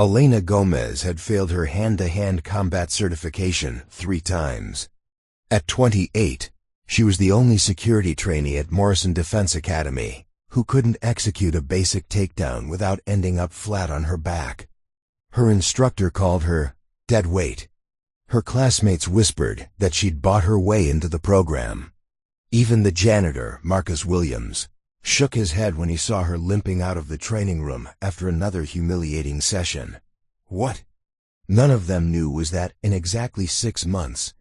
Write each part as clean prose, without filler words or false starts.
Elena Gomez had failed her hand-to-hand combat certification 3 times. At 28, she was the only security trainee at Morrison Defense Academy who couldn't execute a basic takedown without ending up flat on her back. Her instructor called her dead weight. Her classmates whispered that she'd bought her way into the program. Even the janitor, Marcus Williams, shook his head when he saw her limping out of the training room after another humiliating session. What none of them knew was that in exactly 6 months,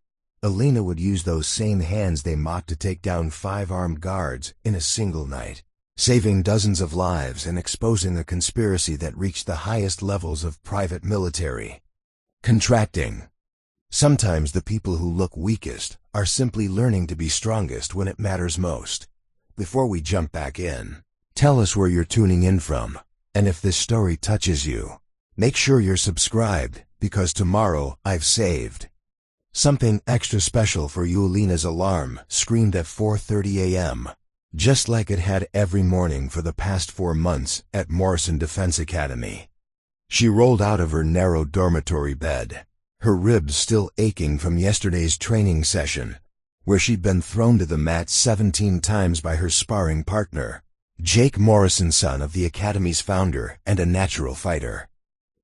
Elena would use those same hands they mocked to take down 5 armed guards in a single night, saving dozens of lives and exposing a conspiracy that reached the highest levels of private military contracting. Sometimes the people who look weakest are simply learning to be strongest when it matters most. Before we jump back in, tell us where you're tuning in from, and if this story touches you, make sure you're subscribed, because tomorrow I've saved something extra special for you. Elena's alarm screamed at 4:30 a.m., just like it had every morning for the past 4 months at Morrison Defense Academy. She rolled out of her narrow dormitory bed, her ribs still aching from yesterday's training session, where she'd been thrown to the mat 17 times by her sparring partner, Jake Morrison, son of the Academy's founder and a natural fighter,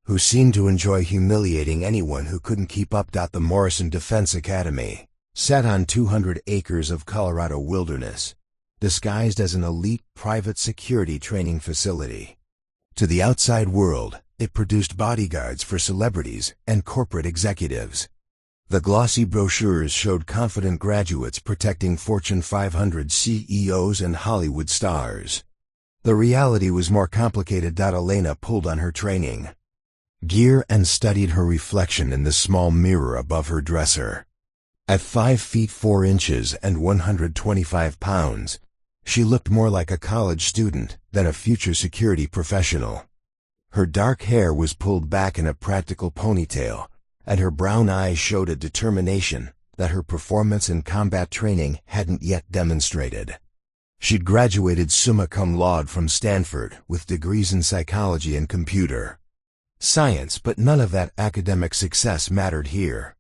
who seemed to enjoy humiliating anyone who couldn't keep up. The Morrison Defense Academy sat on 200 acres of Colorado wilderness, disguised as an elite private security training facility. To the outside world, it produced bodyguards for celebrities and corporate executives. The glossy brochures showed confident graduates protecting Fortune 500 CEOs and Hollywood stars. The reality was more complicated. Elena pulled on her training gear and studied her reflection in the small mirror above her dresser. At 5 feet 4 inches and 125 pounds, she looked more like a college student than a future security professional. Her dark hair was pulled back in a practical ponytail, and her brown eyes showed a determination that her performance in combat training hadn't yet demonstrated. She'd graduated summa cum laude from Stanford with degrees in psychology and computer science, but none of that academic success mattered here.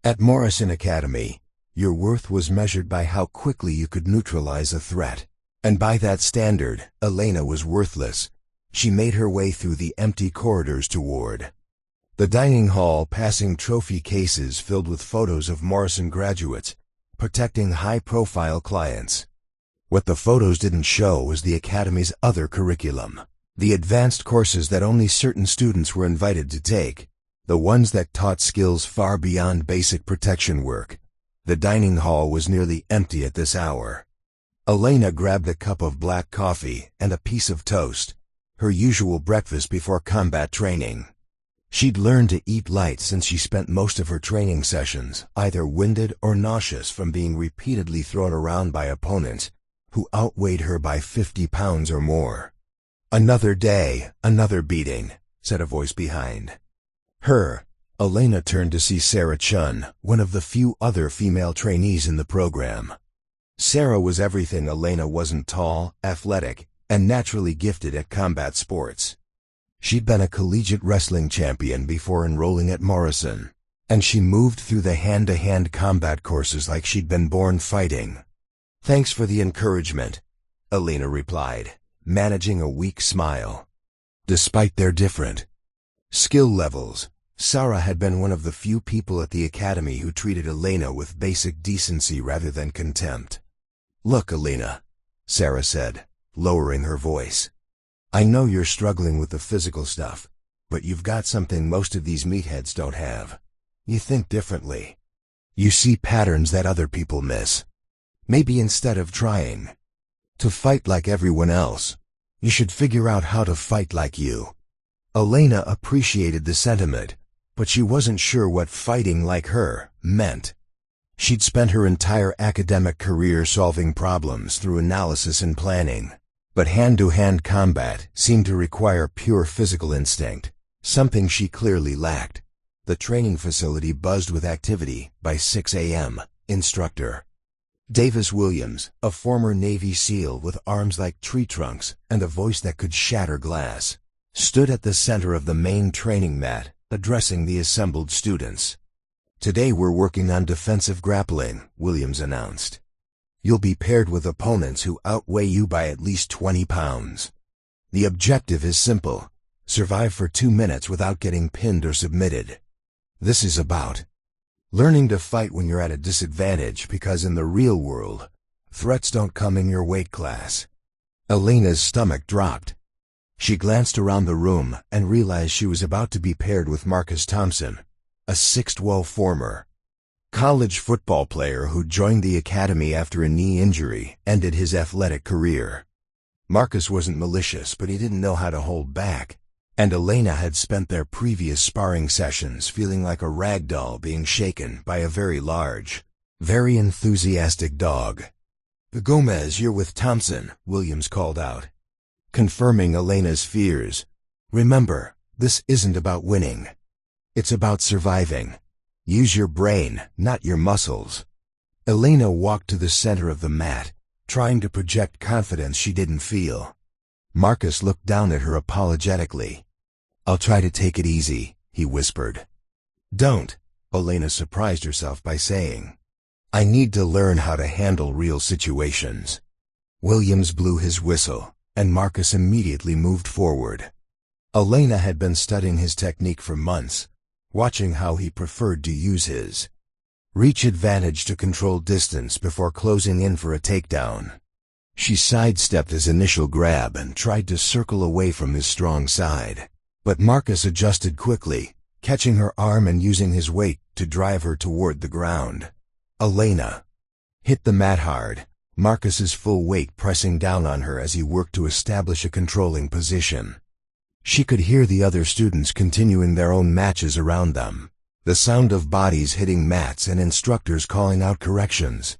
At Morrison Academy, your worth was measured by how quickly you could neutralize a threat, and by that standard, Elena was worthless. She made her way through the empty corridors toward the dining hall, passing trophy cases filled with photos of Morrison graduates protecting high-profile clients. What the photos didn't show was the Academy's other curriculum, the advanced courses that only certain students were invited to take, the ones that taught skills far beyond basic protection work. The dining hall was nearly empty at this hour. Elena grabbed a cup of black coffee and a piece of toast, her usual breakfast before combat training. She'd learned to eat light since she spent most of her training sessions either winded or nauseous from being repeatedly thrown around by opponents who outweighed her by 50 pounds or more. "Another day, another beating," said a voice behind her. Elena turned to see Sarah Chun, one of the few other female trainees in the program. Sarah was everything Elena wasn't: tall, athletic, and naturally gifted at combat sports. She'd been a collegiate wrestling champion before enrolling at Morrison, and she moved through the hand-to-hand combat courses like she'd been born fighting. "Thanks for the encouragement," Elena replied, managing a weak smile. Despite their different skill levels, Sarah had been one of the few people at the Academy who treated Elena with basic decency rather than contempt. "Look, Elena," Sarah said, lowering her voice. "I know you're struggling with the physical stuff, but you've got something most of these meatheads don't have. You think differently. You see patterns that other people miss. Maybe instead of trying to fight like everyone else, you should figure out how to fight like you." Elena appreciated the sentiment, but she wasn't sure what fighting like her meant. She'd spent her entire academic career solving problems through analysis and planning, but hand-to-hand combat seemed to require pure physical instinct, something she clearly lacked. The training facility buzzed with activity by 6 a.m. Instructor Davis Williams, a former Navy SEAL with arms like tree trunks and a voice that could shatter glass, stood at the center of the main training mat, addressing the assembled students. "Today we're working on defensive grappling," Williams announced. "You'll be paired with opponents who outweigh you by at least 20 pounds. The objective is simple: survive for 2 minutes without getting pinned or submitted. This is about learning to fight when you're at a disadvantage, because in the real world, threats don't come in your weight class." Elena's stomach dropped. She glanced around the room and realized she was about to be paired with Marcus Thompson, a 6'12" former college football player who joined the academy after a knee injury ended his athletic career. Marcus wasn't malicious, but he didn't know how to hold back, and Elena had spent their previous sparring sessions feeling like a rag doll being shaken by a very large, very enthusiastic dog. "Gomez, you're with Thompson," Williams called out, confirming Elena's fears. "Remember, this isn't about winning. It's about surviving. Use your brain, not your muscles." Elena walked to the center of the mat, trying to project confidence she didn't feel. Marcus looked down at her apologetically. "I'll try to take it easy," he whispered. "Don't," Elena surprised herself by saying. "I need to learn how to handle real situations." Williams blew his whistle, and Marcus immediately moved forward. Elena had been studying his technique for months, watching how he preferred to use his reach advantage to control distance before closing in for a takedown. She sidestepped his initial grab and tried to circle away from his strong side, but Marcus adjusted quickly, catching her arm and using his weight to drive her toward the ground. Elena hit the mat hard, Marcus's full weight pressing down on her as he worked to establish a controlling position. She could hear the other students continuing their own matches around them, the sound of bodies hitting mats and instructors calling out corrections.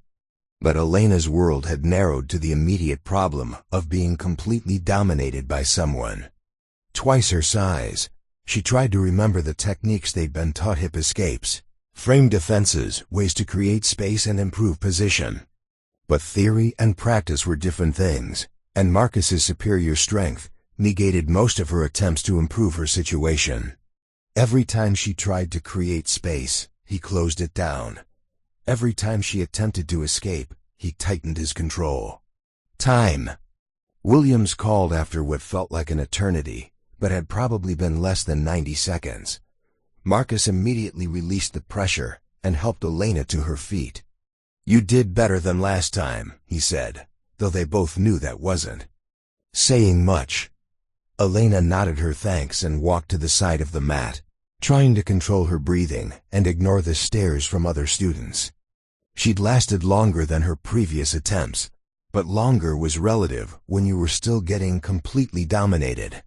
But Elena's world had narrowed to the immediate problem of being completely dominated by someone twice her size. She tried to remember the techniques they'd been taught: hip escapes, frame defenses, ways to create space and improve position. But theory and practice were different things, and Marcus's superior strength negated most of her attempts to improve her situation. Every time she tried to create space, he closed it down. Every time she attempted to escape, he tightened his control. "Time," Williams called after what felt like an eternity, but had probably been less than 90 seconds. Marcus immediately released the pressure and helped Elena to her feet. "You did better than last time," he said, though they both knew that wasn't saying much. Elena nodded her thanks and walked to the side of the mat, trying to control her breathing and ignore the stares from other students. She'd lasted longer than her previous attempts, but longer was relative when you were still getting completely dominated.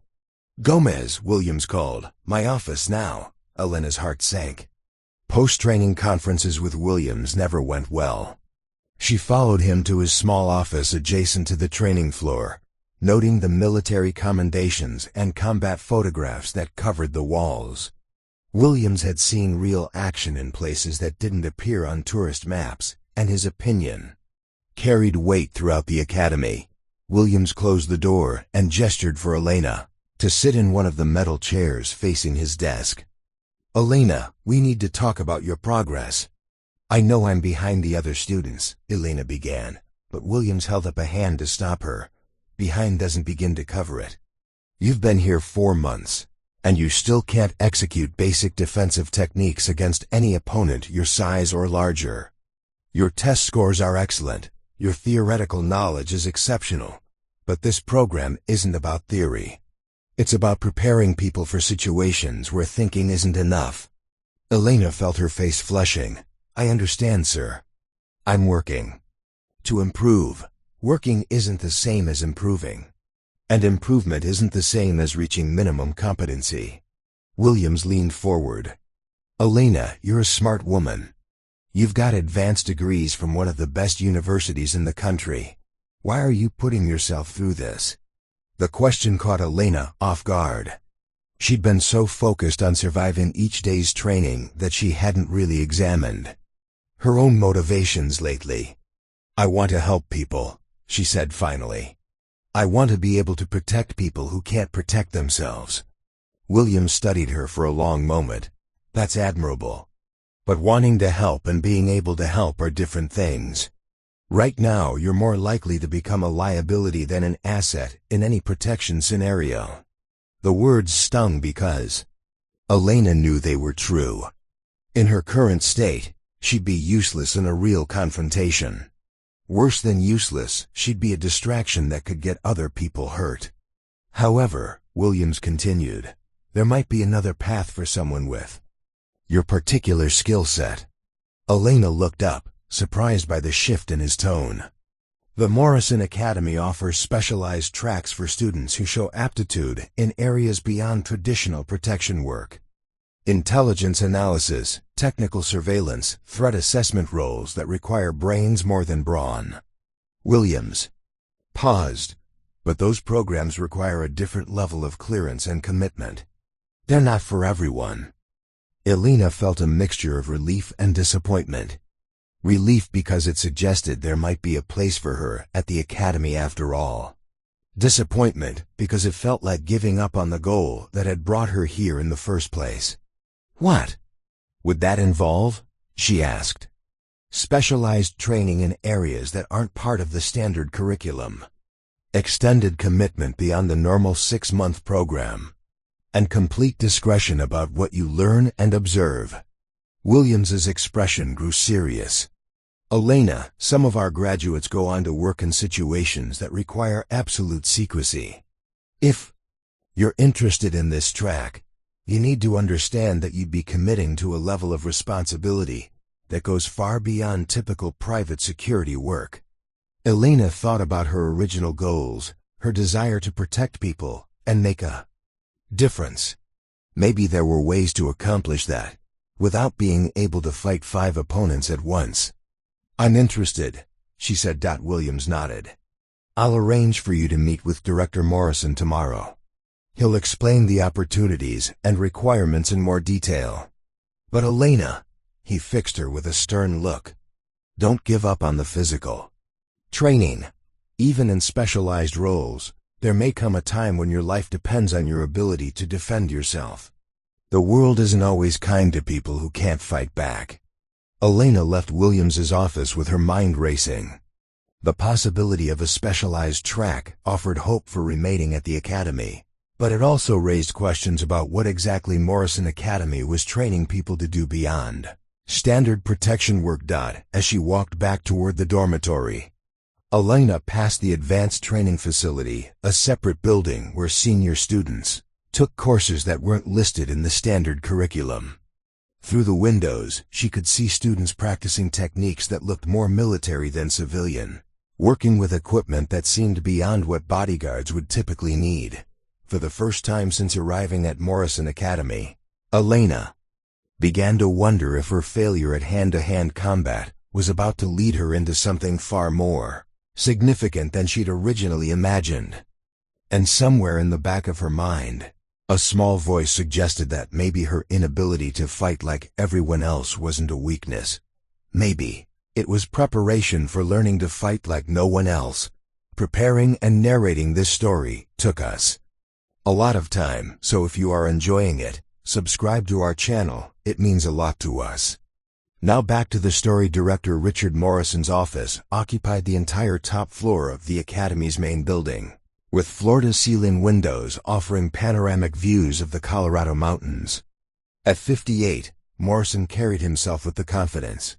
"Gomez," Williams called. "My office now." Elena's heart sank. Post-training conferences with Williams never went well. She followed him to his small office adjacent to the training floor, noting the military commendations and combat photographs that covered the walls. Williams had seen real action in places that didn't appear on tourist maps, and his opinion carried weight throughout the academy. Williams closed the door and gestured for Elena to sit in one of the metal chairs facing his desk. "Elena, we need to talk about your progress." "I know I'm behind the other students," Elena began, but Williams held up a hand to stop her. "Behind doesn't begin to cover it. You've been here 4 months, and you still can't execute basic defensive techniques against any opponent your size or larger. Your test scores are excellent, your theoretical knowledge is exceptional, but this program isn't about theory. It's about preparing people for situations where thinking isn't enough." Elena felt her face flushing. "I understand, sir. I'm working to improve. Working isn't the same as improving. And improvement isn't the same as reaching minimum competency." Williams leaned forward. "Elena, you're a smart woman. You've got advanced degrees from one of the best universities in the country. Why are you putting yourself through this?" The question caught Elena off guard. She'd been so focused on surviving each day's training that she hadn't really examined her own motivations lately. "I want to help people," she said finally. I want to be able to protect people who can't protect themselves. Williams studied her for a long moment. That's admirable. But wanting to help and being able to help are different things. Right now, you're more likely to become a liability than an asset in any protection scenario. The words stung because Elena knew they were true. In her current state, she'd be useless in a real confrontation. Worse than useless, she'd be a distraction that could get other people hurt. However, Williams continued, there might be another path for someone with your particular skill set. Elena looked up, surprised by the shift in his tone. The Morrison Academy offers specialized tracks for students who show aptitude in areas beyond traditional protection work. Intelligence analysis, technical surveillance, threat assessment roles that require brains more than brawn. Williams paused, but those programs require a different level of clearance and commitment. They're not for everyone. Elena felt a mixture of relief and disappointment. Relief because it suggested there might be a place for her at the academy after all. Disappointment because it felt like giving up on the goal that had brought her here in the first place. What would that involve? She asked. Specialized training in areas that aren't part of the standard curriculum. Extended commitment beyond the normal 6-month program. And complete discretion about what you learn and observe. Williams's expression grew serious. Elena, some of our graduates go on to work in situations that require absolute secrecy. If you're interested in this track, you need to understand that you'd be committing to a level of responsibility that goes far beyond typical private security work. Elena thought about her original goals, her desire to protect people and make a difference. Maybe there were ways to accomplish that without being able to fight 5 opponents at once. I'm interested, she said. Williams nodded. I'll arrange for you to meet with Director Morrison tomorrow. He'll explain the opportunities and requirements in more detail. But Elena, he fixed her with a stern look. Don't give up on the physical training. Even in specialized roles, there may come a time when your life depends on your ability to defend yourself. The world isn't always kind to people who can't fight back. Elena left Williams's office with her mind racing. The possibility of a specialized track offered hope for remaining at the academy, but it also raised questions about what exactly Morrison Academy was training people to do beyond standard protection work. As she walked back toward the dormitory, Elena passed the advanced training facility, a separate building where senior students took courses that weren't listed in the standard curriculum. Through the windows, she could see students practicing techniques that looked more military than civilian, working with equipment that seemed beyond what bodyguards would typically need. For the first time since arriving at Morrison Academy, Elena began to wonder if her failure at hand-to-hand combat was about to lead her into something far more significant than she'd originally imagined. And somewhere in the back of her mind, a small voice suggested that maybe her inability to fight like everyone else wasn't a weakness. Maybe it was preparation for learning to fight like no one else. Preparing and narrating this story took us a lot of time, so if you are enjoying it, subscribe to our channel. It means a lot to us. Now back to the story. Director Richard Morrison's office occupied the entire top floor of the Academy's main building, with floor-to-ceiling windows offering panoramic views of the Colorado mountains. At 58, Morrison carried himself with the confidence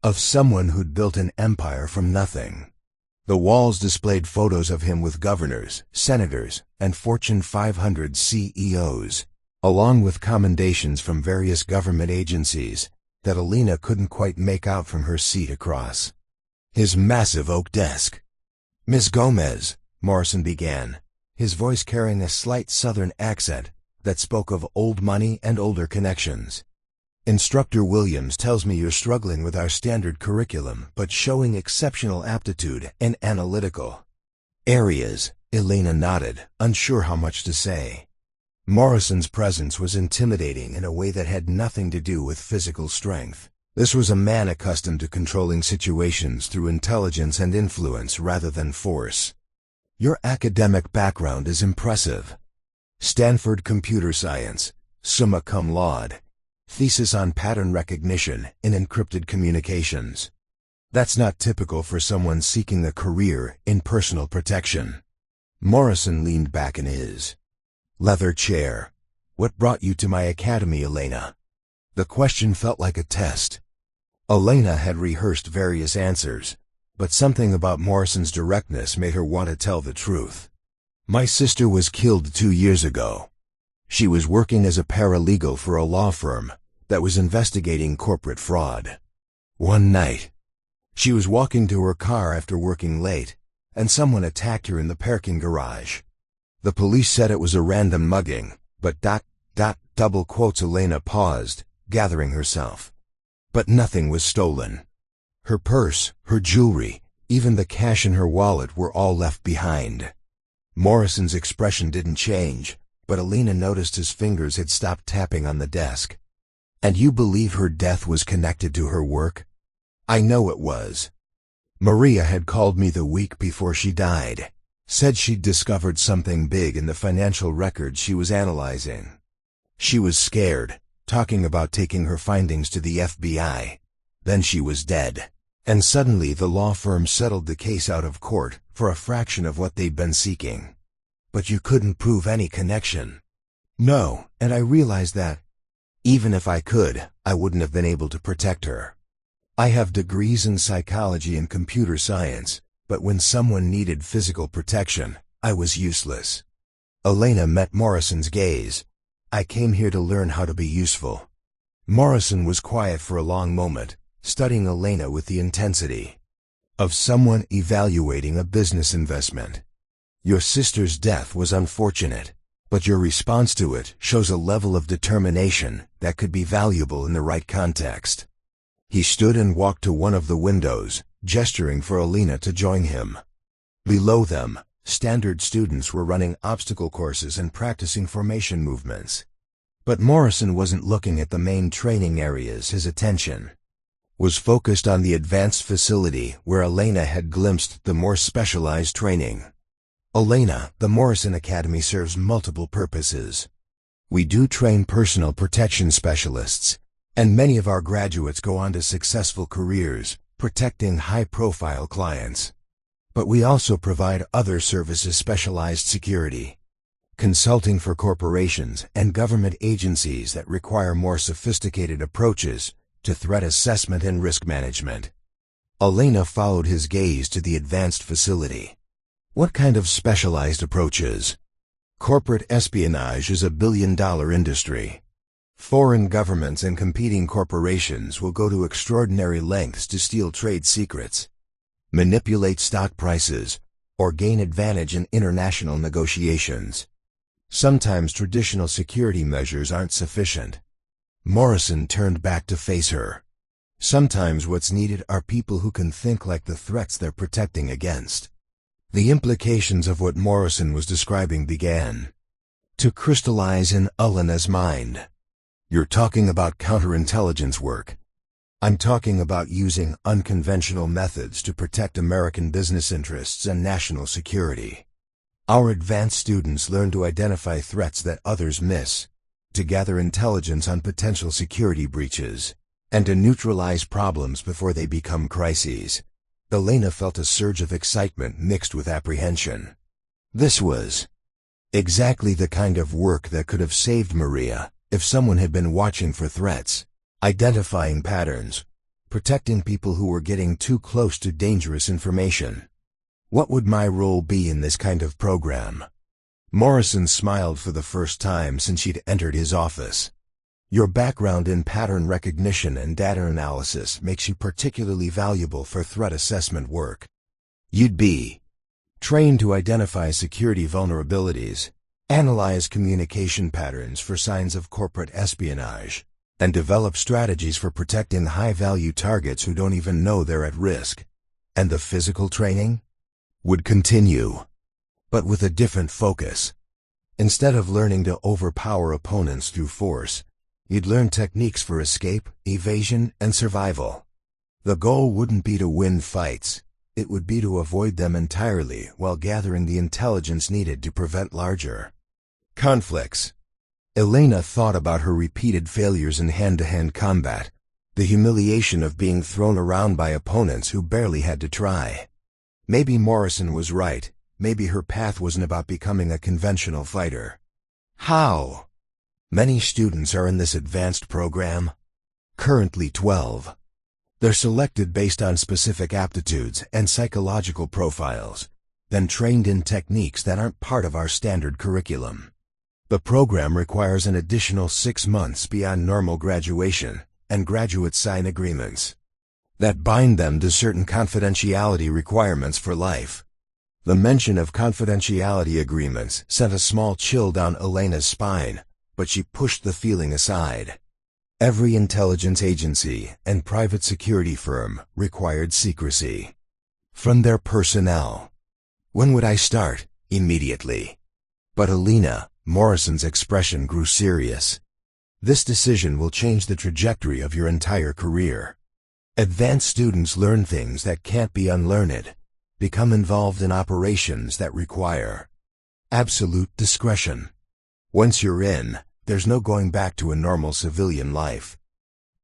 of someone who'd built an empire from nothing. The walls displayed photos of him with governors, senators, and Fortune 500 CEOs, along with commendations from various government agencies that Elena couldn't quite make out from her seat across his massive oak desk. Miss Gomez, Morrison began, his voice carrying a slight southern accent that spoke of old money and older connections. Instructor Williams tells me you're struggling with our standard curriculum but showing exceptional aptitude in analytical areas. Elena nodded, unsure how much to say. Morrison's presence was intimidating in a way that had nothing to do with physical strength. This was a man accustomed to controlling situations through intelligence and influence rather than force. Your academic background is impressive. Stanford Computer Science, summa cum laude. Thesis on pattern recognition in encrypted communications. That's not typical for someone seeking a career in personal protection. Morrison leaned back in his leather chair. What brought you to my academy, Elena? The question felt like a test. Elena had rehearsed various answers, but something about Morrison's directness made her want to tell the truth. My sister was killed 2 years ago. She was working as a paralegal for a law firm that was investigating corporate fraud. One night, she was walking to her car after working late, and someone attacked her in the parking garage. The police said it was a random mugging, but double quotes. Elena paused, gathering herself. But nothing was stolen. Her purse, her jewelry, even the cash in her wallet were all left behind. Morrison's expression didn't change, but Elena noticed his fingers had stopped tapping on the desk. And you believe her death was connected to her work? I know it was. Maria had called me the week before she died. Said she'd discovered something big in the financial records she was analyzing. She was scared, talking about taking her findings to the FBI. Then she was dead. And suddenly the law firm settled the case out of court for a fraction of what they'd been seeking. But you couldn't prove any connection. No, and I realized that. Even if I could, I wouldn't have been able to protect her. I have degrees in psychology and computer science, but when someone needed physical protection, I was useless. Elena met Morrison's gaze. I came here to learn how to be useful. Morrison was quiet for a long moment, studying Elena with the intensity of someone evaluating a business investment. Your sister's death was unfortunate, but your response to it shows a level of determination that could be valuable in the right context. He stood and walked to one of the windows, gesturing for Elena to join him. Below them, standard students were running obstacle courses and practicing formation movements. But Morrison wasn't looking at the main training areas. His attention was focused on the advanced facility where Elena had glimpsed the more specialized training. Elena, the Morrison Academy serves multiple purposes. We do train personal protection specialists, and many of our graduates go on to successful careers, protecting high-profile clients. But we also provide other services: specialized security, consulting for corporations and government agencies that require more sophisticated approaches to threat assessment and risk management. Elena followed his gaze to the advanced facility. What kind of specialized approaches? Corporate espionage is a billion-dollar industry. Foreign governments and competing corporations will go to extraordinary lengths to steal trade secrets, manipulate stock prices, or gain advantage in international negotiations. Sometimes traditional security measures aren't sufficient. Morrison turned back to face her. Sometimes what's needed are people who can think like the threats they're protecting against. The implications of what Morrison was describing began to crystallize in Elena's mind. You're talking about counterintelligence work. I'm talking about using unconventional methods to protect American business interests and national security. Our advanced students learn to identify threats that others miss, to gather intelligence on potential security breaches, and to neutralize problems before they become crises. Elena felt a surge of excitement mixed with apprehension. This was exactly the kind of work that could have saved Maria if someone had been watching for threats, identifying patterns, protecting people who were getting too close to dangerous information. What would my role be in this kind of program? Morrison smiled for the first time since she'd entered his office. Your background in pattern recognition and data analysis makes you particularly valuable for threat assessment work. You'd be trained to identify security vulnerabilities, analyze communication patterns for signs of corporate espionage, and develop strategies for protecting high-value targets who don't even know they're at risk. And the physical training would continue, but with a different focus. Instead of learning to overpower opponents through force, you'd learn techniques for escape, evasion, and survival. The goal wouldn't be to win fights. it would be to avoid them entirely while gathering the intelligence needed to prevent larger conflicts. Elena thought about her repeated failures in hand-to-hand combat, the humiliation of being thrown around by opponents who barely had to try. Maybe Morrison was right. Maybe her path wasn't about becoming a conventional fighter. How many students are in this advanced program? Currently 12. They're selected based on specific aptitudes and psychological profiles, then trained in techniques that aren't part of our standard curriculum. The program requires an additional 6 months beyond normal graduation, and graduates sign agreements that bind them to certain confidentiality requirements for life. The mention of confidentiality agreements sent a small chill down Elena's spine, but she pushed the feeling aside. Every intelligence agency and private security firm required secrecy from their personnel. When would I start? Immediately. But Elena, Morrison's expression grew serious. This decision will change the trajectory of your entire career. Advanced students learn things that can't be unlearned, become involved in operations that require absolute discretion. Once you're in, there's no going back to a normal civilian life.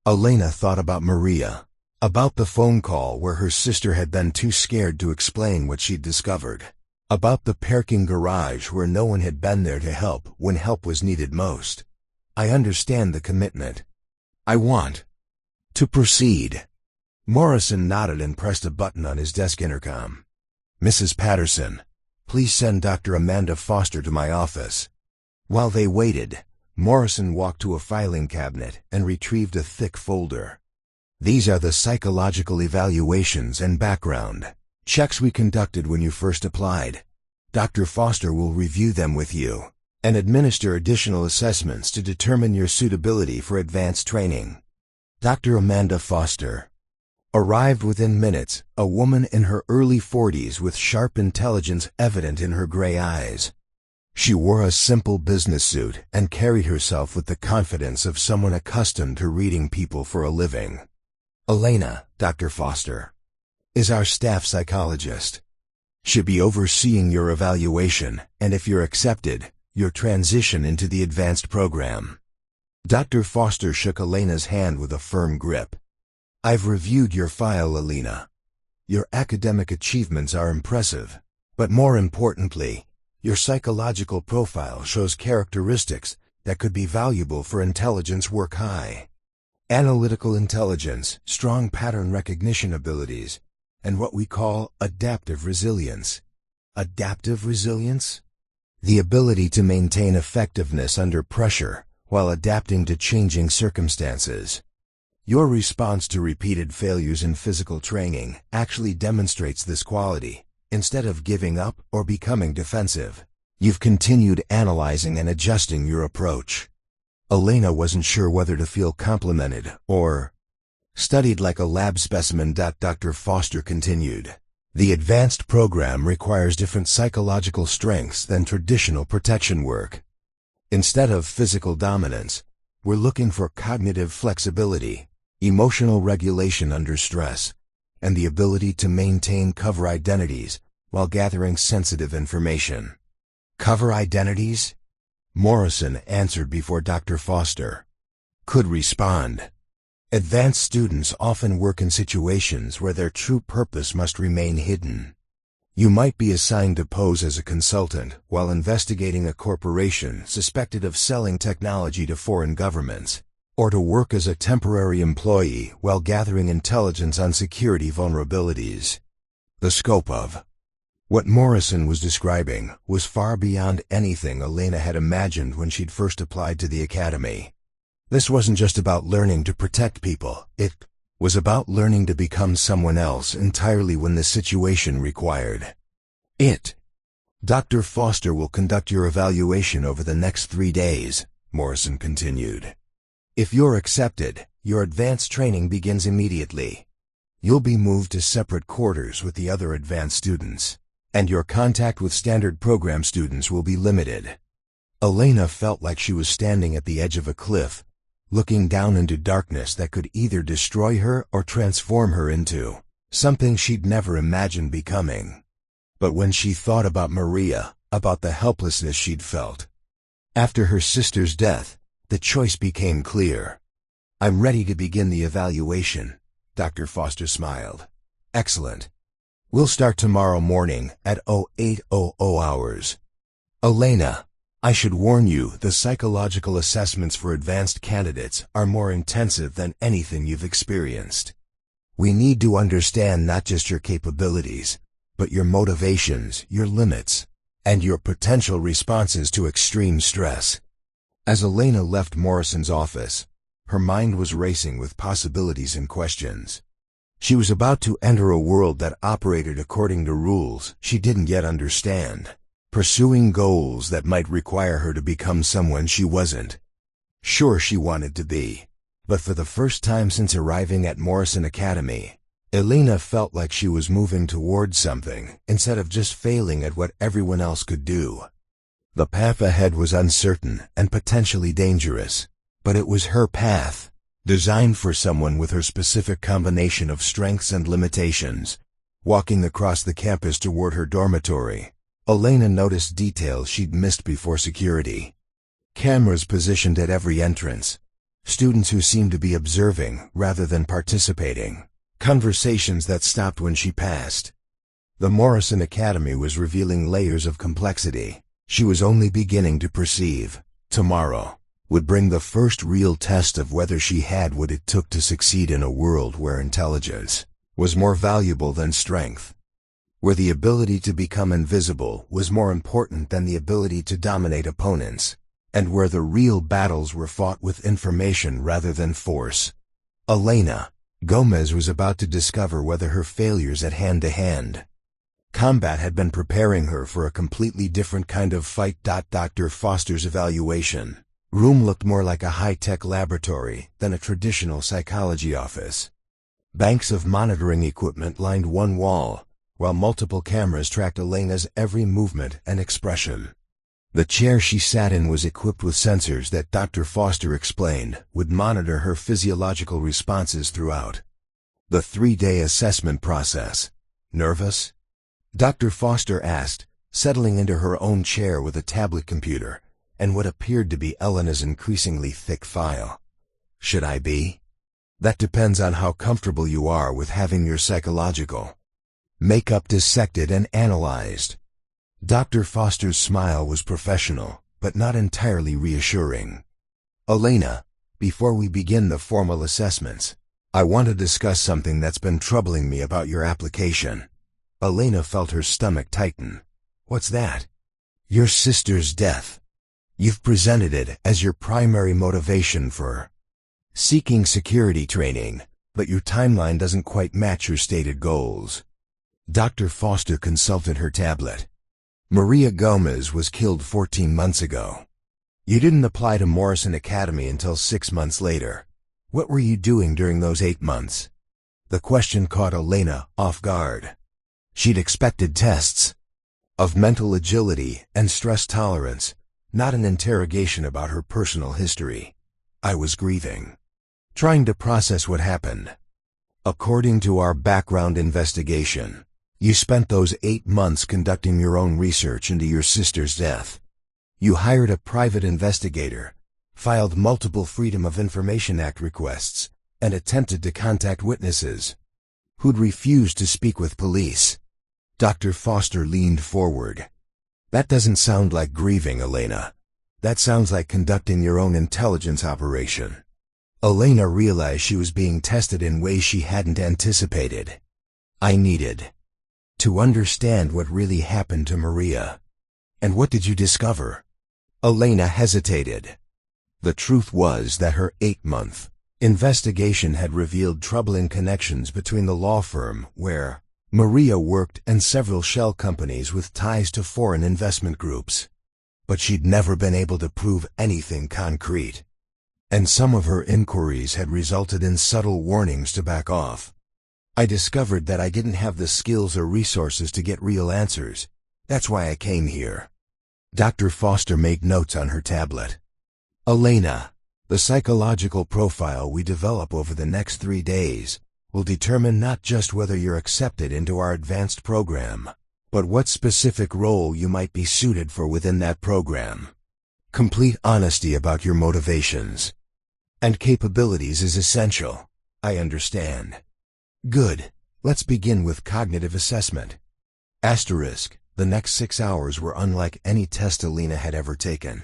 Elena thought about Maria, about the phone call where her sister had been too scared to explain what she'd discovered, about the parking garage where no one had been there to help when help was needed most. I understand the commitment. I want to proceed. Morrison nodded and pressed a button on his desk intercom. Mrs. Patterson, please send Dr. Amanda Foster to my office. While they waited, Morrison walked to a filing cabinet and retrieved a thick folder. These are the psychological evaluations and background checks we conducted when you first applied. Dr. Foster will review them with you and administer additional assessments to determine your suitability for advanced training. Dr. Amanda Foster arrived within minutes, a woman in her early 40s with sharp intelligence evident in her gray eyes. She wore a simple business suit and carried herself with the confidence of someone accustomed to reading people for a living. Elena, Dr. Foster, is our staff psychologist. She'll be overseeing your evaluation, and if you're accepted, your transition into the advanced program. Dr. Foster shook Elena's hand with a firm grip. I've reviewed your file, Elena. Your academic achievements are impressive, but more importantly, your psychological profile shows characteristics that could be valuable for intelligence work high. Analytical intelligence, strong pattern recognition abilities, and what we call adaptive resilience. Adaptive resilience? The ability to maintain effectiveness under pressure while adapting to changing circumstances. Your response to repeated failures in physical training actually demonstrates this quality. Instead of giving up or becoming defensive, you've continued analyzing and adjusting your approach. Elena wasn't sure whether to feel complimented or studied like a lab specimen. Dr. Foster continued. The advanced program requires different psychological strengths than traditional protection work. Instead of physical dominance, we're looking for cognitive flexibility, emotional regulation under stress, and the ability to maintain cover identities while gathering sensitive information. Cover identities? Morrison answered before Dr. Foster could respond. Advanced students often work in situations where their true purpose must remain hidden. You might be assigned to pose as a consultant while investigating a corporation suspected of selling technology to foreign governments, or to work as a temporary employee while gathering intelligence on security vulnerabilities. The scope of what Morrison was describing was far beyond anything Elena had imagined when she'd first applied to the academy. This wasn't just about learning to protect people, it was about learning to become someone else entirely when the situation required it. Dr. Foster will conduct your evaluation over the next 3 days, Morrison continued. If you're accepted, your advanced training begins immediately. You'll be moved to separate quarters with the other advanced students, and your contact with standard program students will be limited. Elena felt like she was standing at the edge of a cliff, looking down into darkness that could either destroy her or transform her into something she'd never imagined becoming. But when she thought about Maria, about the helplessness she'd felt after her sister's death, the choice became clear. "I'm ready to begin the evaluation," Dr. Foster smiled. "Excellent. We'll start tomorrow morning at 0800 hours. Elena, I should warn you, the psychological assessments for advanced candidates are more intensive than anything you've experienced. We need to understand not just your capabilities, but your motivations, your limits, and your potential responses to extreme stress." As Elena left Morrison's office, her mind was racing with possibilities and questions. She was about to enter a world that operated according to rules she didn't yet understand, pursuing goals that might require her to become someone she wasn't sure she wanted to be. But for the first time since arriving at Morrison Academy, Elena felt like she was moving towards something instead of just failing at what everyone else could do. The path ahead was uncertain and potentially dangerous, but it was her path, designed for someone with her specific combination of strengths and limitations. Walking across the campus toward her dormitory, Elena noticed details she'd missed before security. Cameras positioned at every entrance, students who seemed to be observing rather than participating, conversations that stopped when she passed. The Morrison Academy was revealing layers of complexity she was only beginning to perceive. Tomorrow would bring the first real test of whether she had what it took to succeed in a world where intelligence was more valuable than strength, where the ability to become invisible was more important than the ability to dominate opponents, and where the real battles were fought with information rather than force. Elena Gomez was about to discover whether her failures at hand-to-hand combat had been preparing her for a completely different kind of fight. Dr. Foster's evaluation room looked more like a high-tech laboratory than a traditional psychology office. Banks of monitoring equipment lined one wall, while multiple cameras tracked Elena's every movement and expression. The chair she sat in was equipped with sensors that Dr. Foster explained would monitor her physiological responses throughout the 3-day assessment process. "Nervous?" Dr. Foster asked, settling into her own chair with a tablet computer and what appeared to be Elena's increasingly thick file. "Should I be?" "That depends on how comfortable you are with having your psychological makeup dissected and analyzed." Dr. Foster's smile was professional, but not entirely reassuring. "Elena, before we begin the formal assessments, I want to discuss something that's been troubling me about your application." Elena felt her stomach tighten. "What's that?" "Your sister's death. You've presented it as your primary motivation for seeking security training, but your timeline doesn't quite match your stated goals." Dr. Foster consulted her tablet. "Maria Gomez was killed 14 months ago. You didn't apply to Morrison Academy until 6 months later. What were you doing during those 8 months?" The question caught Elena off guard. She'd expected tests of mental agility and stress tolerance, not an interrogation about her personal history. "I was grieving, trying to process what happened. According to our background investigation, you spent those 8 months conducting your own research into your sister's death. You hired a private investigator, filed multiple Freedom of Information Act requests, and attempted to contact witnesses who'd refused to speak with police." Dr. Foster leaned forward. "That doesn't sound like grieving, Elena. That sounds like conducting your own intelligence operation." Elena realized she was being tested in ways she hadn't anticipated. "I needed to understand what really happened to Maria." "And what did you discover?" Elena hesitated. The truth was that her 8-month investigation had revealed troubling connections between the law firm where Maria worked and several shell companies with ties to foreign investment groups. But she'd never been able to prove anything concrete. And some of her inquiries had resulted in subtle warnings to back off. "I discovered that I didn't have the skills or resources to get real answers. That's why I came here." Dr. Foster made notes on her tablet. "Elena, the psychological profile we develop over the next 3 days will determine not just whether you're accepted into our advanced program, but what specific role you might be suited for within that program. Complete honesty about your motivations and capabilities is essential. I understand. Good. Let's begin with cognitive assessment. Asterisk. The next 6 hours were unlike any test Elena had ever taken.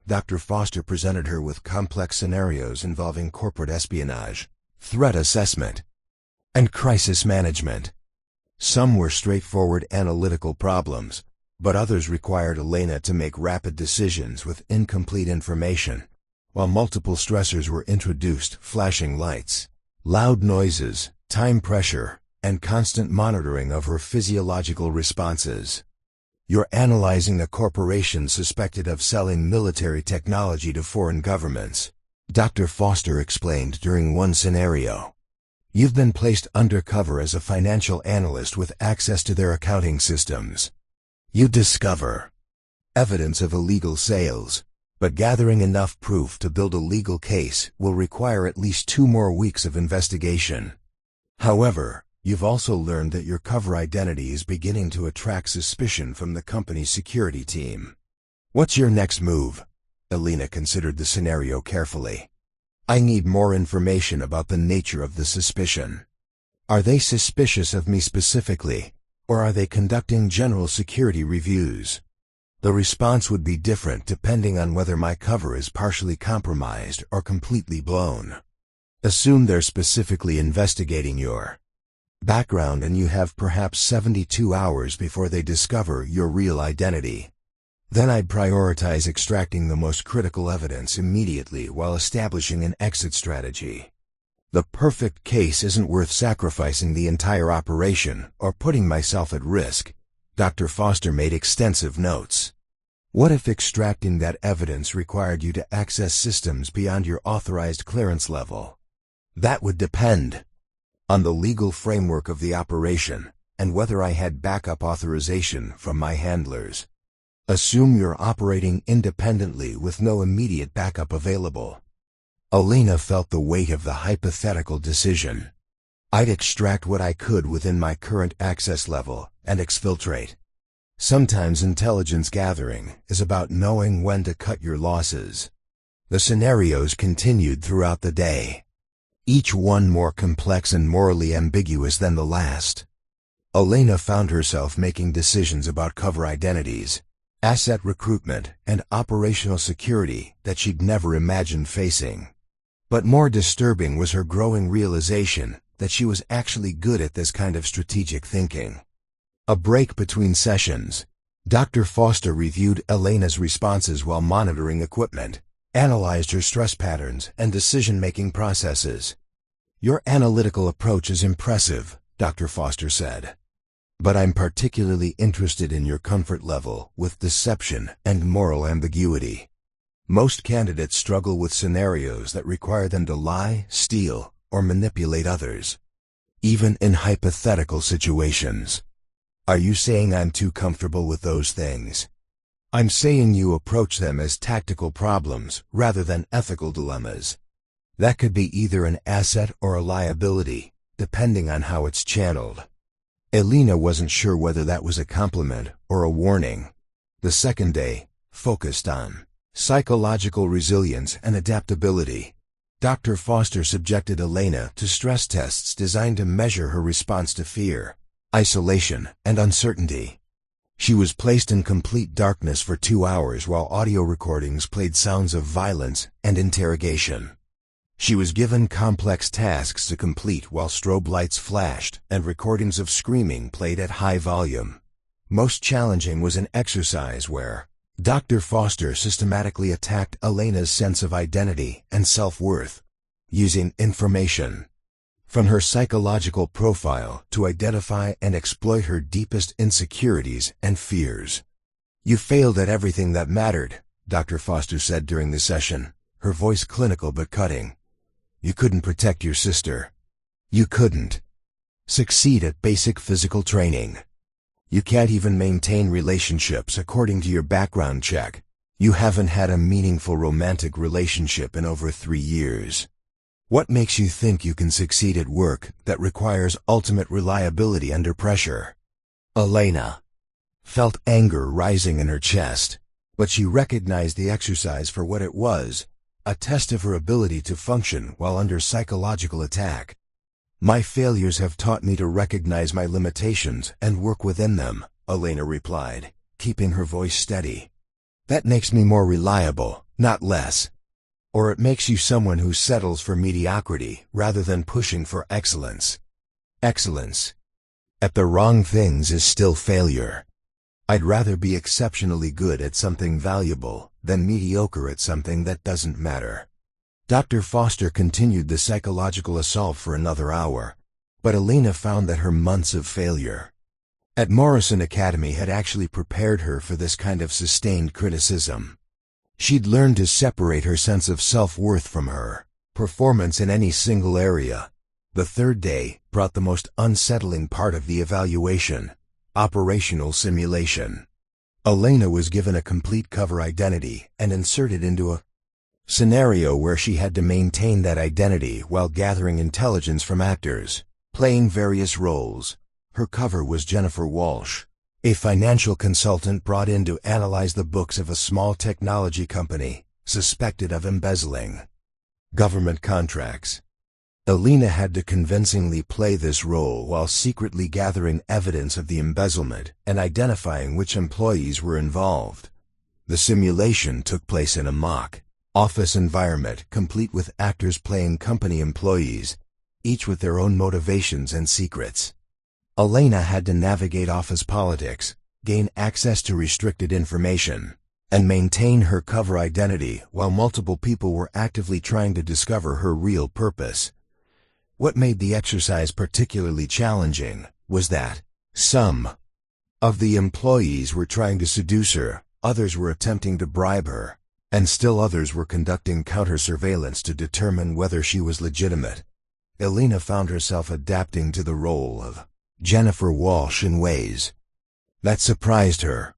Dr. Foster presented her with complex scenarios involving corporate espionage, threat assessment, and crisis management. Some were straightforward analytical problems, but others required Elena to make rapid decisions with incomplete information, while multiple stressors were introduced: flashing lights, loud noises, time pressure, and constant monitoring of her physiological responses. You're analyzing a corporation suspected of selling military technology to foreign governments, Dr. Foster explained during one scenario. You've been placed undercover as a financial analyst with access to their accounting systems. You discover evidence of illegal sales, but gathering enough proof to build a legal case will require at least 2 more weeks of investigation. However, you've also learned that your cover identity is beginning to attract suspicion from the company's security team. What's your next move? Elena considered the scenario carefully. I need more information about the nature of the suspicion. Are they suspicious of me specifically, or are they conducting general security reviews? The response would be different depending on whether my cover is partially compromised or completely blown. Assume they're specifically investigating your background and you have perhaps 72 hours before they discover your real identity. Then I'd prioritize extracting the most critical evidence immediately while establishing an exit strategy. The perfect case isn't worth sacrificing the entire operation or putting myself at risk. Dr. Foster made extensive notes. What if extracting that evidence required you to access systems beyond your authorized clearance level? That would depend on the legal framework of the operation and whether I had backup authorization from my handlers. Assume you're operating independently with no immediate backup available. Elena felt the weight of the hypothetical decision. I'd extract what I could within my current access level and exfiltrate. Sometimes intelligence gathering is about knowing when to cut your losses. The scenarios continued throughout the day, each one more complex and morally ambiguous than the last. Elena found herself making decisions about cover identities, asset recruitment, and operational security that she'd never imagined facing. But more disturbing was her growing realization that she was actually good at this kind of strategic thinking. A break between sessions. Dr. Foster reviewed Elena's responses while monitoring equipment, analyzed her stress patterns and decision-making processes. Your analytical approach is impressive, Dr. Foster said. But I'm particularly interested in your comfort level with deception and moral ambiguity. Most candidates struggle with scenarios that require them to lie, steal, or manipulate others, even in hypothetical situations. Are you saying I'm too comfortable with those things? I'm saying you approach them as tactical problems rather than ethical dilemmas. That could be either an asset or a liability, depending on how it's channeled. Elena wasn't sure whether that was a compliment or a warning. The second day focused on psychological resilience and adaptability. Dr. Foster subjected Elena to stress tests designed to measure her response to fear, isolation, and uncertainty. She was placed in complete darkness for 2 hours while audio recordings played sounds of violence and interrogation. She was given complex tasks to complete while strobe lights flashed and recordings of screaming played at high volume. Most challenging was an exercise where Dr. Foster systematically attacked Elena's sense of identity and self-worth, using information from her psychological profile to identify and exploit her deepest insecurities and fears. You failed at everything that mattered, Dr. Foster said during the session, her voice clinical but cutting. You couldn't protect your sister. You couldn't succeed at basic physical training. You can't even maintain relationships according to your background check. You haven't had a meaningful romantic relationship in over 3 years. What makes you think you can succeed at work that requires ultimate reliability under pressure? Elena felt anger rising in her chest, but she recognized the exercise for what it was, a test of her ability to function while under psychological attack. My failures have taught me to recognize my limitations and work within them, Elena replied, keeping her voice steady. That makes me more reliable, not less. Or it makes you someone who settles for mediocrity rather than pushing for excellence. Excellence at the wrong things is still failure. I'd rather be exceptionally good at something valuable than mediocre at something that doesn't matter. Dr. Foster continued the psychological assault for another hour, but Elena found that her months of failure at Morrison Academy had actually prepared her for this kind of sustained criticism. She'd learned to separate her sense of self-worth from her performance in any single area. The third day brought the most unsettling part of the evaluation: operational simulation. Elena was given a complete cover identity and inserted into a scenario where she had to maintain that identity while gathering intelligence from actors, playing various roles. Her cover was Jennifer Walsh, a financial consultant brought in to analyze the books of a small technology company suspected of embezzling government contracts. Elena had to convincingly play this role while secretly gathering evidence of the embezzlement and identifying which employees were involved. The simulation took place in a mock office environment complete with actors playing company employees, each with their own motivations and secrets. Elena had to navigate office politics, gain access to restricted information, and maintain her cover identity while multiple people were actively trying to discover her real purpose. What made the exercise particularly challenging was that some of the employees were trying to seduce her, others were attempting to bribe her, and still others were conducting counter-surveillance to determine whether she was legitimate. Elena found herself adapting to the role of Jennifer Walsh in ways that surprised her.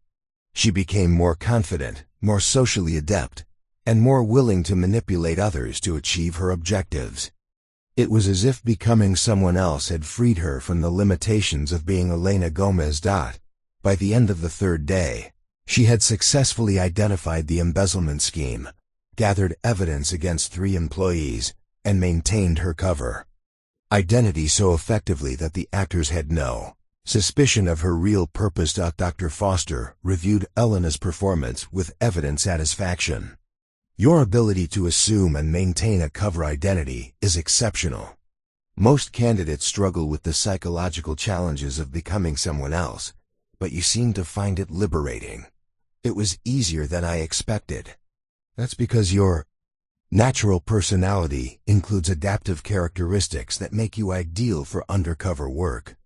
She became more confident, more socially adept, and more willing to manipulate others to achieve her objectives. It was as if becoming someone else had freed her from the limitations of being Elena Gomez. By the end of the third day, she had successfully identified the embezzlement scheme, gathered evidence against 3 employees, and maintained her cover identity so effectively that the actors had no suspicion of her real purpose. Dr. Foster reviewed Elena's performance with evident satisfaction. Your ability to assume and maintain a cover identity is exceptional. Most candidates struggle with the psychological challenges of becoming someone else, but you seem to find it liberating. It was easier than I expected. That's because your natural personality includes adaptive characteristics that make you ideal for undercover work.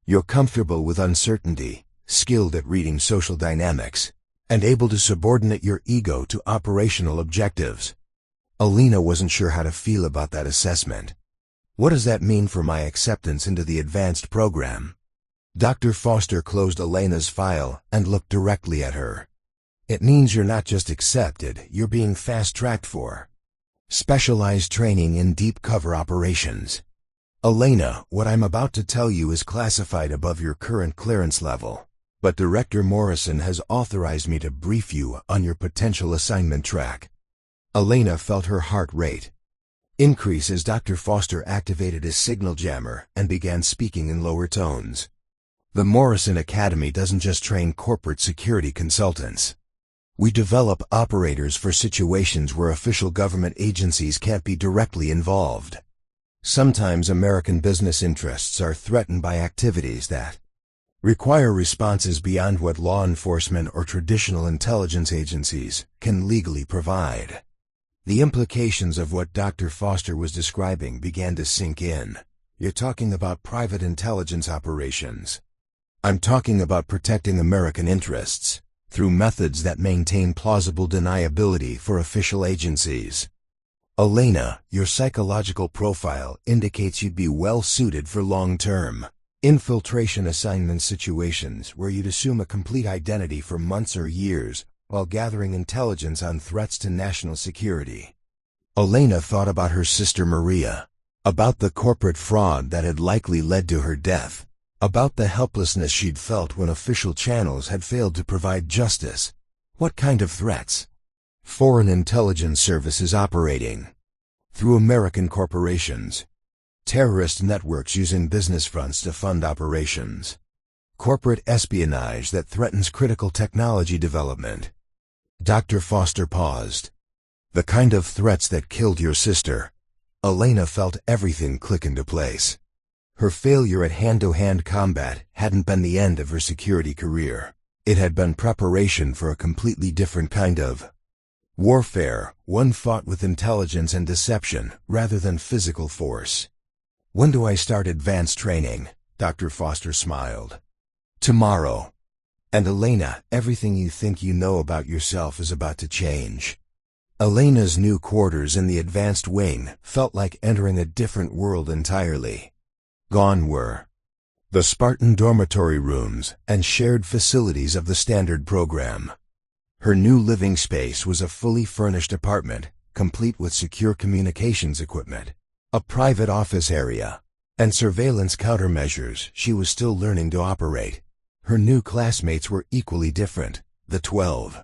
You're comfortable with uncertainty, skilled at reading social dynamics, and able to subordinate your ego to operational objectives. Elena wasn't sure how to feel about that assessment. What does that mean for my acceptance into the advanced program? Dr. Foster closed Elena's file and looked directly at her. It means you're not just accepted, you're being fast-tracked for specialized training in deep cover operations. Elena, what I'm about to tell you is classified above your current clearance level, but Director Morrison has authorized me to brief you on your potential assignment track. Elena felt her heart rate increase as Dr. Foster activated his signal jammer and began speaking in lower tones. The Morrison Academy doesn't just train corporate security consultants. We develop operators for situations where official government agencies can't be directly involved. Sometimes American business interests are threatened by activities that require responses beyond what law enforcement or traditional intelligence agencies can legally provide. The implications of what Dr. Foster was describing began to sink in. You're talking about private intelligence operations. I'm talking about protecting American interests through methods that maintain plausible deniability for official agencies. Elena, your psychological profile indicates you'd be well suited for long-term infiltration assignment situations where you'd assume a complete identity for months or years while gathering intelligence on threats to national security. Elena thought about her sister Maria, about the corporate fraud that had likely led to her death, about the helplessness she'd felt when official channels had failed to provide justice. What kind of threats? Foreign intelligence services operating through American corporations. Terrorist networks using business fronts to fund operations. Corporate espionage that threatens critical technology development. Dr. Foster paused. The kind of threats that killed your sister. Elena felt everything click into place. Her failure at hand-to-hand combat hadn't been the end of her security career. It had been preparation for a completely different kind of warfare, one fought with intelligence and deception rather than physical force. When do I start advanced training? Dr. Foster smiled. Tomorrow. And Elena, everything you think you know about yourself is about to change. Elena's new quarters in the advanced wing felt like entering a different world entirely. Gone were the Spartan dormitory rooms and shared facilities of the standard program. Her new living space was a fully furnished apartment, complete with secure communications equipment, a private office area, and surveillance countermeasures she was still learning to operate. Her new classmates were equally different. The 12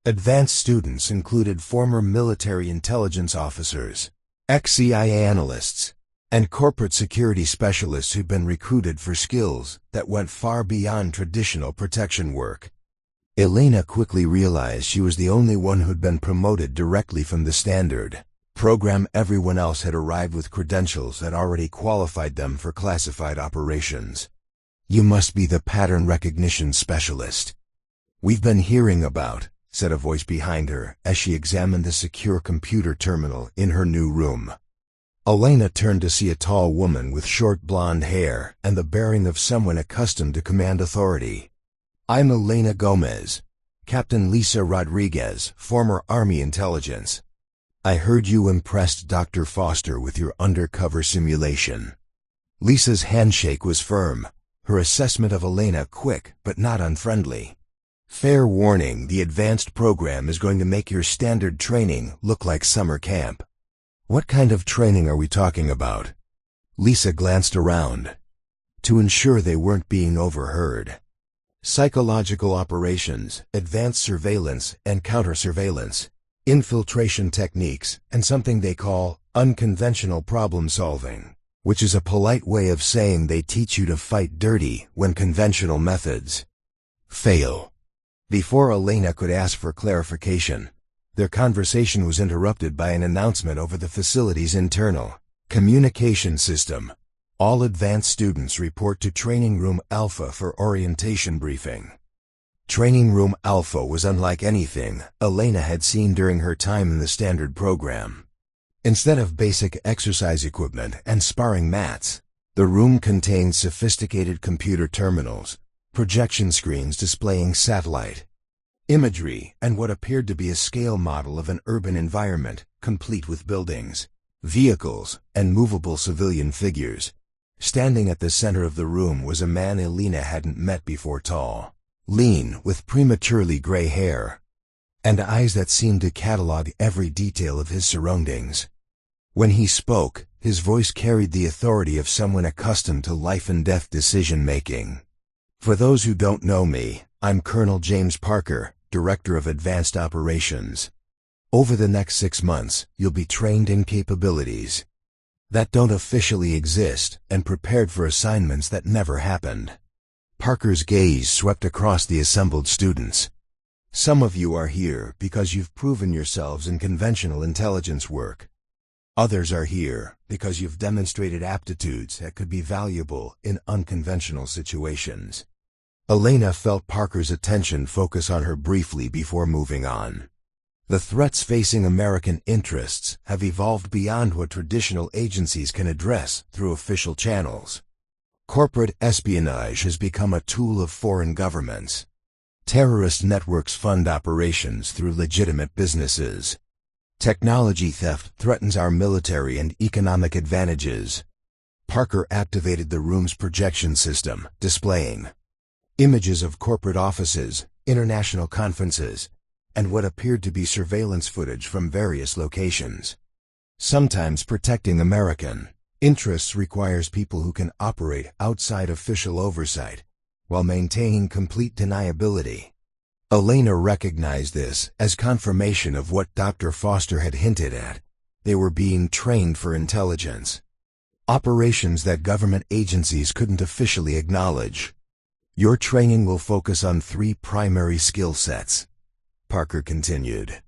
advanced students included former military intelligence officers, ex-CIA analysts, and corporate security specialists who'd been recruited for skills that went far beyond traditional protection work. Elena quickly realized she was the only one who'd been promoted directly from the standard program. Everyone else had arrived with credentials that already qualified them for classified operations. You must be the pattern recognition specialist we've been hearing about, said a voice behind her as she examined the secure computer terminal in her new room. Elena turned to see a tall woman with short blonde hair and the bearing of someone accustomed to command authority. I'm Elena Gomez, Captain Lisa Rodriguez, former Army intelligence. I heard you impressed Dr. Foster with your undercover simulation. Lisa's handshake was firm, her assessment of Elena quick but not unfriendly. Fair warning, the advanced program is going to make your standard training look like summer camp. What kind of training are we talking about? Lisa glanced around to ensure they weren't being overheard. Psychological operations, advanced surveillance and counter-surveillance, infiltration techniques, and something they call unconventional problem solving, which is a polite way of saying they teach you to fight dirty when conventional methods fail. Before Elena could ask for clarification, their conversation was interrupted by an announcement over the facility's internal communication system. All advanced students report to Training Room Alpha for orientation briefing. Training Room Alpha was unlike anything Elena had seen during her time in the standard program. Instead of basic exercise equipment and sparring mats, the room contained sophisticated computer terminals, projection screens displaying satellite imagery, and what appeared to be a scale model of an urban environment, complete with buildings, vehicles, and movable civilian figures. Standing at the center of the room was a man Elena hadn't met before, tall, lean, with prematurely gray hair, and eyes that seemed to catalog every detail of his surroundings. When he spoke, his voice carried the authority of someone accustomed to life-and-death decision-making. For those who don't know me, I'm Colonel James Parker, Director of Advanced Operations. Over the next 6 months, you'll be trained in capabilities that don't officially exist and prepared for assignments that never happened. Parker's gaze swept across the assembled students. Some of you are here because you've proven yourselves in conventional intelligence work. Others are here because you've demonstrated aptitudes that could be valuable in unconventional situations. Elena felt Parker's attention focus on her briefly before moving on. The threats facing American interests have evolved beyond what traditional agencies can address through official channels. Corporate espionage has become a tool of foreign governments. Terrorist networks fund operations through legitimate businesses. Technology theft threatens our military and economic advantages. Parker activated the room's projection system, displaying images of corporate offices, international conferences, and what appeared to be surveillance footage from various locations. Sometimes protecting American interests requires people who can operate outside official oversight, while maintaining complete deniability. Elena recognized this as confirmation of what Dr. Foster had hinted at. They were being trained for intelligence operations that government agencies couldn't officially acknowledge. Your training will focus on 3 primary skill sets, Parker continued.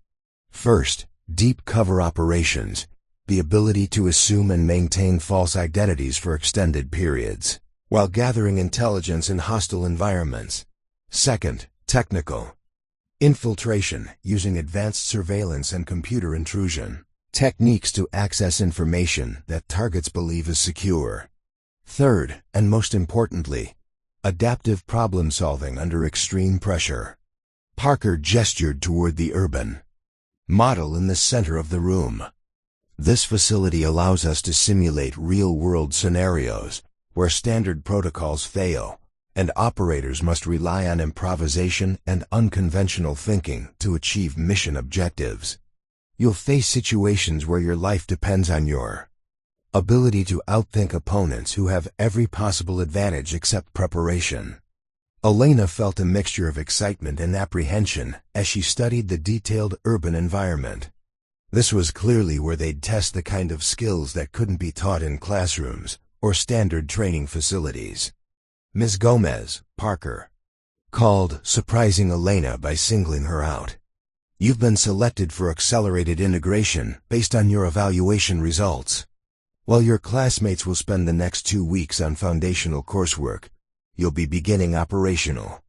First, deep cover operations, the ability to assume and maintain false identities for extended periods, while gathering intelligence in hostile environments. Second, technical infiltration, using advanced surveillance and computer intrusion techniques to access information that targets believe is secure. Third, and most importantly, adaptive problem-solving under extreme pressure. Parker gestured toward the urban model in the center of the room. This facility allows us to simulate real-world scenarios where standard protocols fail, and operators must rely on improvisation and unconventional thinking to achieve mission objectives. You'll face situations where your life depends on your ability to outthink opponents who have every possible advantage except preparation. Elena felt a mixture of excitement and apprehension as she studied the detailed urban environment. This was clearly where they'd test the kind of skills that couldn't be taught in classrooms or standard training facilities. Ms. Gomez, Parker called, surprising Elena by singling her out. You've been selected for accelerated integration based on your evaluation results. While your classmates will spend the next 2 weeks on foundational coursework, you'll be beginning operational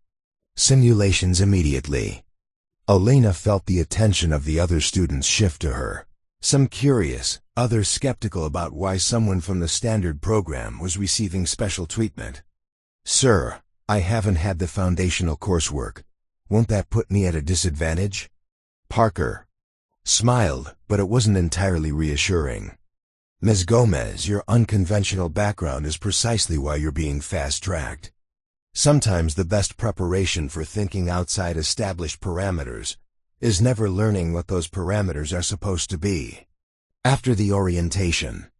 simulations immediately. Elena felt the attention of the other students shift to her. Some curious, others skeptical about why someone from the standard program was receiving special treatment. Sir, I haven't had the foundational coursework. Won't that put me at a disadvantage? Parker smiled, but it wasn't entirely reassuring. Ms. Gomez, your unconventional background is precisely why you're being fast-tracked. Sometimes the best preparation for thinking outside established parameters is never learning what those parameters are supposed to be. After the orientation,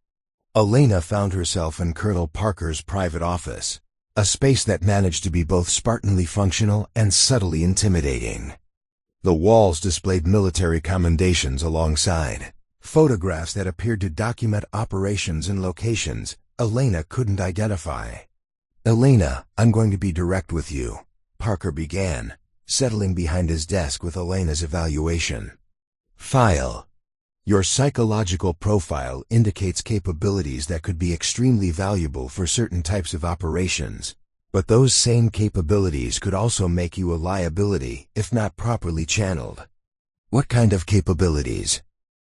Elena found herself in Colonel Parker's private office, a space that managed to be both spartanly functional and subtly intimidating. The walls displayed military commendations alongside photographs that appeared to document operations and locations Elena couldn't identify. Elena, I'm going to be direct with you, Parker began, settling behind his desk with Elena's evaluation file. Your psychological profile indicates capabilities that could be extremely valuable for certain types of operations, but those same capabilities could also make you a liability if not properly channeled. What kind of capabilities?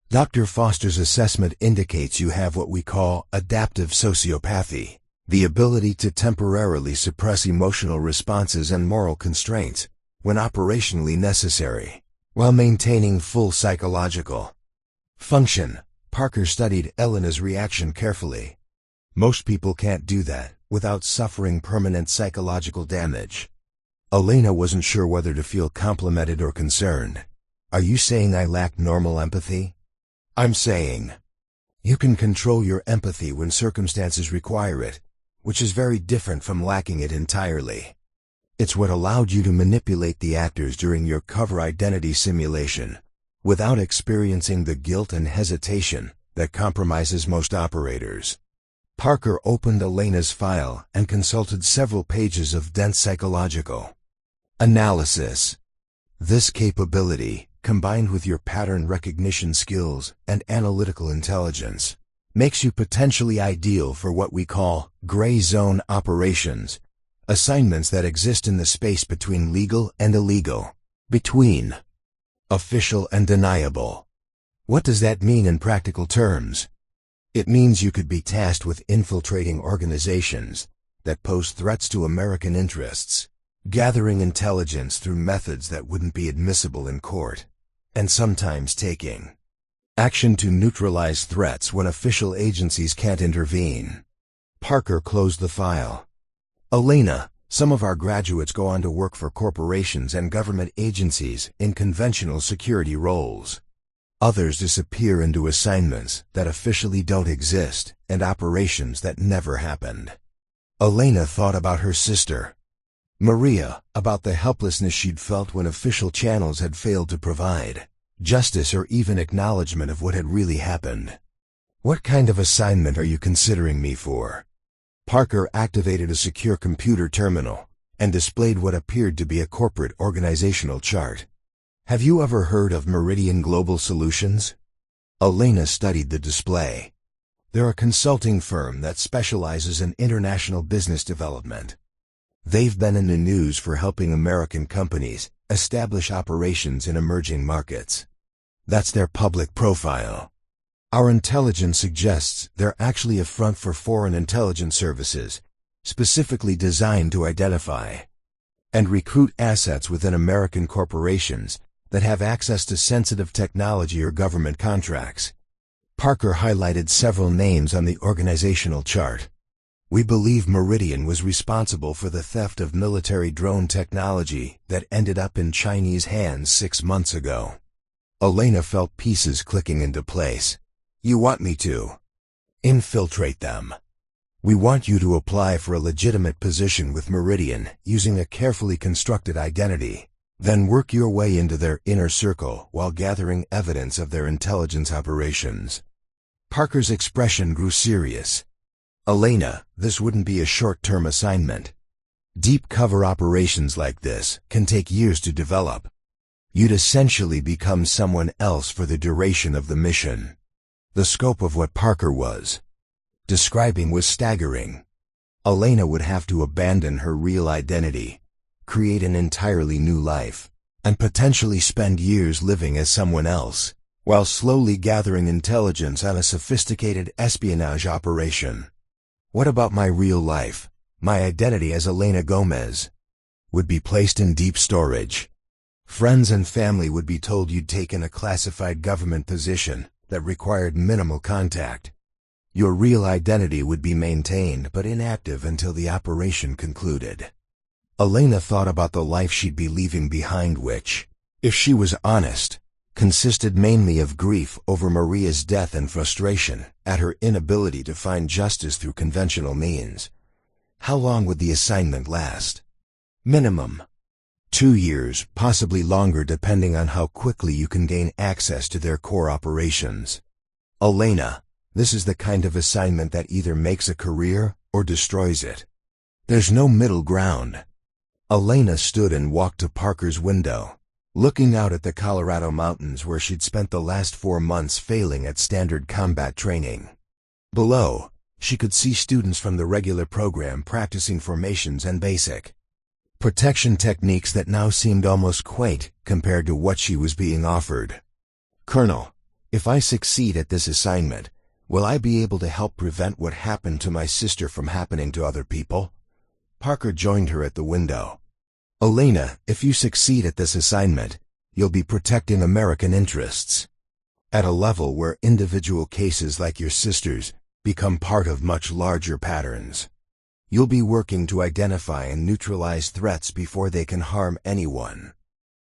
Dr. Foster's assessment indicates you have what we call adaptive sociopathy, the ability to temporarily suppress emotional responses and moral constraints when operationally necessary, while maintaining full psychological function. Parker studied Elena's reaction carefully. Most people can't do that without suffering permanent psychological damage. Elena wasn't sure whether to feel complimented or concerned. Are you saying I lack normal empathy? I'm saying you can control your empathy when circumstances require it, which is very different from lacking it entirely. It's what allowed you to manipulate the actors during your cover identity simulation, without experiencing the guilt and hesitation that compromises most operators. Parker opened Elena's file and consulted several pages of dense psychological analysis. This capability, combined with your pattern recognition skills and analytical intelligence, makes you potentially ideal for what we call gray zone operations, assignments that exist in the space between legal and illegal, between official and deniable. What does that mean in practical terms? It means you could be tasked with infiltrating organizations that pose threats to American interests, gathering intelligence through methods that wouldn't be admissible in court, and sometimes taking action to neutralize threats when official agencies can't intervene. Parker closed the file. Elena, some of our graduates go on to work for corporations and government agencies in conventional security roles. Others disappear into assignments that officially don't exist and operations that never happened. Elena thought about her sister, Maria, about the helplessness she'd felt when official channels had failed to provide justice or even acknowledgement of what had really happened. "What kind of assignment are you considering me for?" Parker activated a secure computer terminal and displayed what appeared to be a corporate organizational chart. "Have you ever heard of Meridian Global Solutions?" Elena studied the display. "They're a consulting firm that specializes in international business development. They've been in the news for helping American companies establish operations in emerging markets. That's their public profile. Our intelligence suggests they're actually a front for foreign intelligence services, specifically designed to identify and recruit assets within American corporations that have access to sensitive technology or government contracts." Parker highlighted several names on the organizational chart. "We believe Meridian was responsible for the theft of military drone technology that ended up in Chinese hands 6 months ago." Elena felt pieces clicking into place. "You want me to infiltrate them? We want you to apply for a legitimate position with Meridian using a carefully constructed identity, then work your way into their inner circle while gathering evidence of their intelligence operations." Parker's expression grew serious. "Elena, this wouldn't be a short-term assignment. Deep cover operations like this can take years to develop. You'd essentially become someone else for the duration of the mission." The scope of what Parker was describing was staggering. Elena would have to abandon her real identity, create an entirely new life, and potentially spend years living as someone else, while slowly gathering intelligence on a sophisticated espionage operation. "What about my real life? My identity as Elena Gomez would be placed in deep storage. Friends and family would be told you'd taken a classified government position that required minimal contact. Your real identity would be maintained but inactive until the operation concluded." Elena thought about the life she'd be leaving behind which, if she was honest, consisted mainly of grief over Maria's death and frustration at her inability to find justice through conventional means. How long would the assignment last? Minimum 2 years, possibly longer depending on how quickly you can gain access to their core operations. "Elena, this is the kind of assignment that either makes a career or destroys it. There's no middle ground." Elena stood and walked to Parker's window, looking out at the Colorado mountains where she'd spent the last 4 months failing at standard combat training. Below, she could see students from the regular program practicing formations and basic protection techniques that now seemed almost quaint compared to what she was being offered. "Colonel, if I succeed at this assignment, will I be able to help prevent what happened to my sister from happening to other people?" Parker joined her at the window. "Elena, if you succeed at this assignment, you'll be protecting American interests at a level where individual cases like your sister's become part of much larger patterns. You'll be working to identify and neutralize threats before they can harm anyone."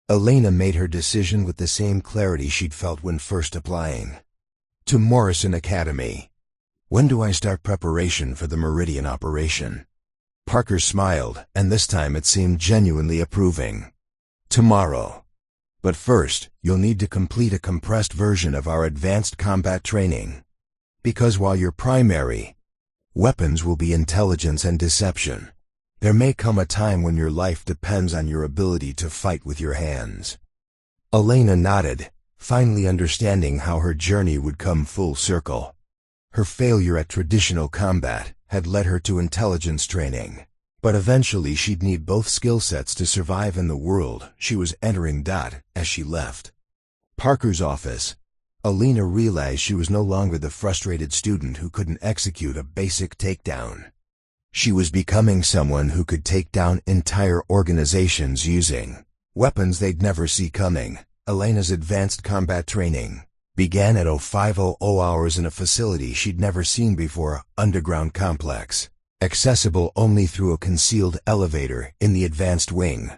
Elena made her decision with the same clarity she'd felt when first applying to Morrison Academy. "When do I start preparation for the Meridian operation?" Parker smiled, and this time it seemed genuinely approving. "Tomorrow. But first, you'll need to complete a compressed version of our advanced combat training. Because while your primary weapons will be intelligence and deception, there may come a time when your life depends on your ability to fight with your hands." Elena nodded, finally understanding how her journey would come full circle. Her failure at traditional combat had led her to intelligence training, but eventually she'd need both skill sets to survive in the world she was entering. As she left Parker's office, Elena realized she was no longer the frustrated student who couldn't execute a basic takedown. She was becoming someone who could take down entire organizations using weapons they'd never see coming. Elena's advanced combat training began at 05:00 hours in a facility she'd never seen before, underground complex, accessible only through a concealed elevator in the advanced wing.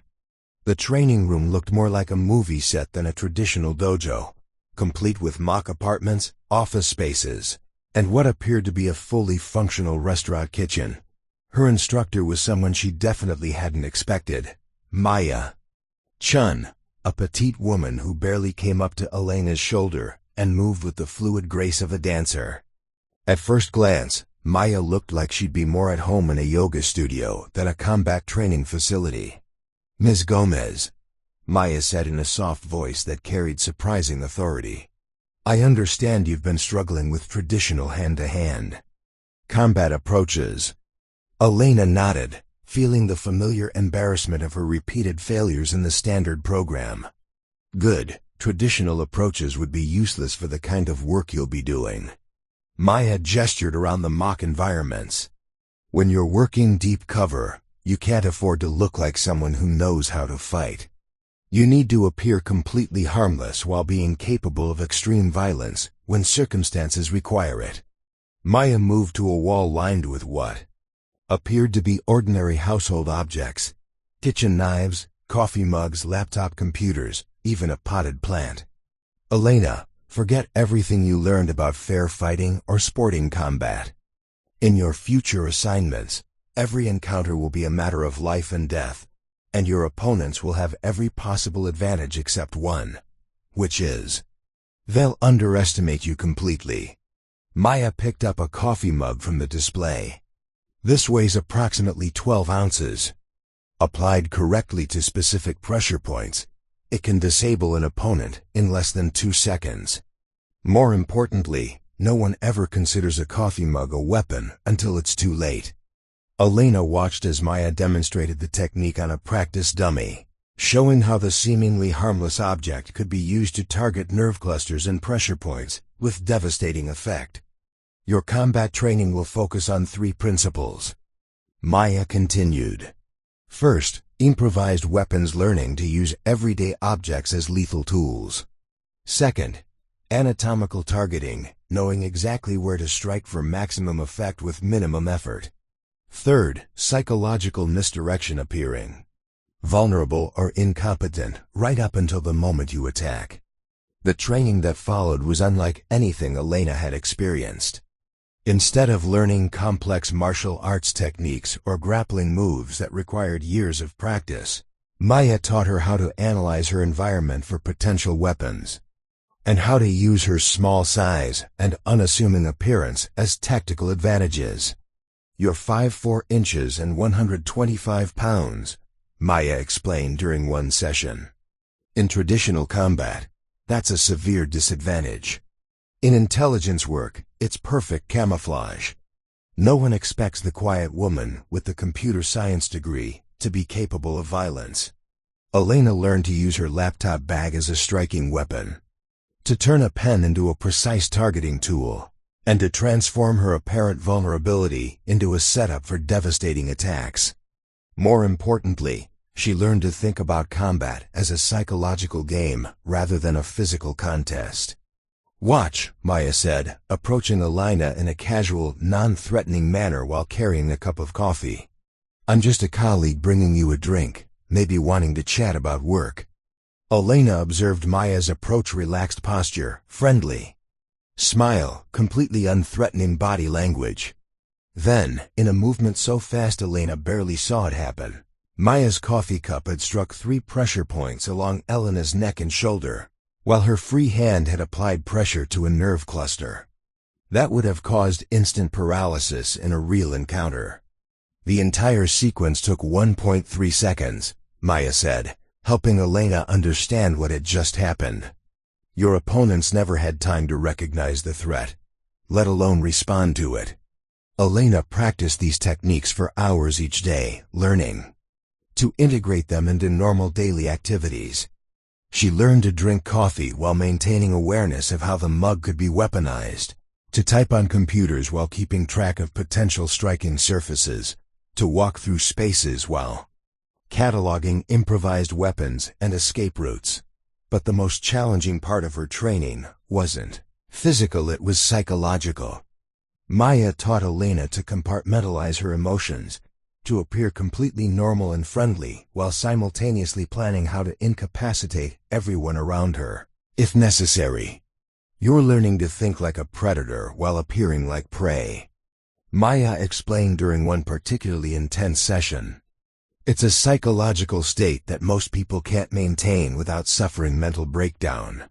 The training room looked more like a movie set than a traditional dojo, complete with mock apartments, office spaces, and what appeared to be a fully functional restaurant kitchen. Her instructor was someone she definitely hadn't expected, Maya Chun, a petite woman who barely came up to Elena's shoulder and moved with the fluid grace of a dancer. At first glance, Maya looked like she'd be more at home in a yoga studio than a combat training facility. "Ms. Gomez," Maya said in a soft voice that carried surprising authority, "I understand you've been struggling with traditional hand-to-hand combat approaches." Elena nodded, feeling the familiar embarrassment of her repeated failures in the standard program. "Good, traditional approaches would be useless for the kind of work you'll be doing." Maya gestured around the mock environments. "When you're working deep cover, you can't afford to look like someone who knows how to fight. You need to appear completely harmless while being capable of extreme violence when circumstances require it." Maya moved to a wall lined with what appeared to be ordinary household objects: kitchen knives, coffee mugs, laptop computers, even a potted plant. "Elena, forget everything you learned about fair fighting or sporting combat. In your future assignments, every encounter will be a matter of life and death, and your opponents will have every possible advantage except one, which is they'll underestimate you completely." Maya picked up a coffee mug from the display. "This weighs approximately 12 ounces. Applied correctly to specific pressure points, it can disable an opponent in less than 2 seconds. More importantly, no one ever considers a coffee mug a weapon until it's too late." Elena watched as Maya demonstrated the technique on a practice dummy, showing how the seemingly harmless object could be used to target nerve clusters and pressure points with devastating effect. "Your combat training will focus on 3 principles," Maya continued. "First, improvised weapons learning to use everyday objects as lethal tools. Second, anatomical targeting, knowing exactly where to strike for maximum effect with minimum effort. Third, psychological misdirection, appearing vulnerable or incompetent right up until the moment you attack." The training that followed was unlike anything Elena had experienced. Instead of learning complex martial arts techniques or grappling moves that required years of practice, Maya taught her how to analyze her environment for potential weapons, and how to use her small size and unassuming appearance as tactical advantages. "You're 5'4" and 125 pounds, Maya explained during one session. "In traditional combat, that's a severe disadvantage. In intelligence work, it's perfect camouflage. No one expects the quiet woman with the computer science degree to be capable of violence." Elena learned to use her laptop bag as a striking weapon, to turn a pen into a precise targeting tool, and to transform her apparent vulnerability into a setup for devastating attacks. More importantly, she learned to think about combat as a psychological game rather than a physical contest. "Watch," Maya said, approaching Elena in a casual, non-threatening manner while carrying a cup of coffee. "I'm just a colleague bringing you a drink, maybe wanting to chat about work." Elena observed Maya's approach: relaxed posture, friendly smile, completely unthreatening body language. Then, in a movement so fast Elena barely saw it happen, Maya's coffee cup had struck 3 pressure points along Elena's neck and shoulder, while her free hand had applied pressure to a nerve cluster. That would have caused instant paralysis in a real encounter. The entire sequence took 1.3 seconds, Maya said, helping Elena understand what had just happened. "Your opponents never had time to recognize the threat, let alone respond to it." Elena practiced these techniques for hours each day, learning to integrate them into normal daily activities. She learned to drink coffee while maintaining awareness of how the mug could be weaponized, to type on computers while keeping track of potential striking surfaces, to walk through spaces while cataloging improvised weapons and escape routes. But the most challenging part of her training wasn't physical, it was psychological. Maya taught Elena to compartmentalize her emotions, to appear completely normal and friendly while simultaneously planning how to incapacitate everyone around her, if necessary. You're learning to think like a predator while appearing like prey, Maya explained during one particularly intense session. It's a psychological state that most people can't maintain without suffering mental breakdown.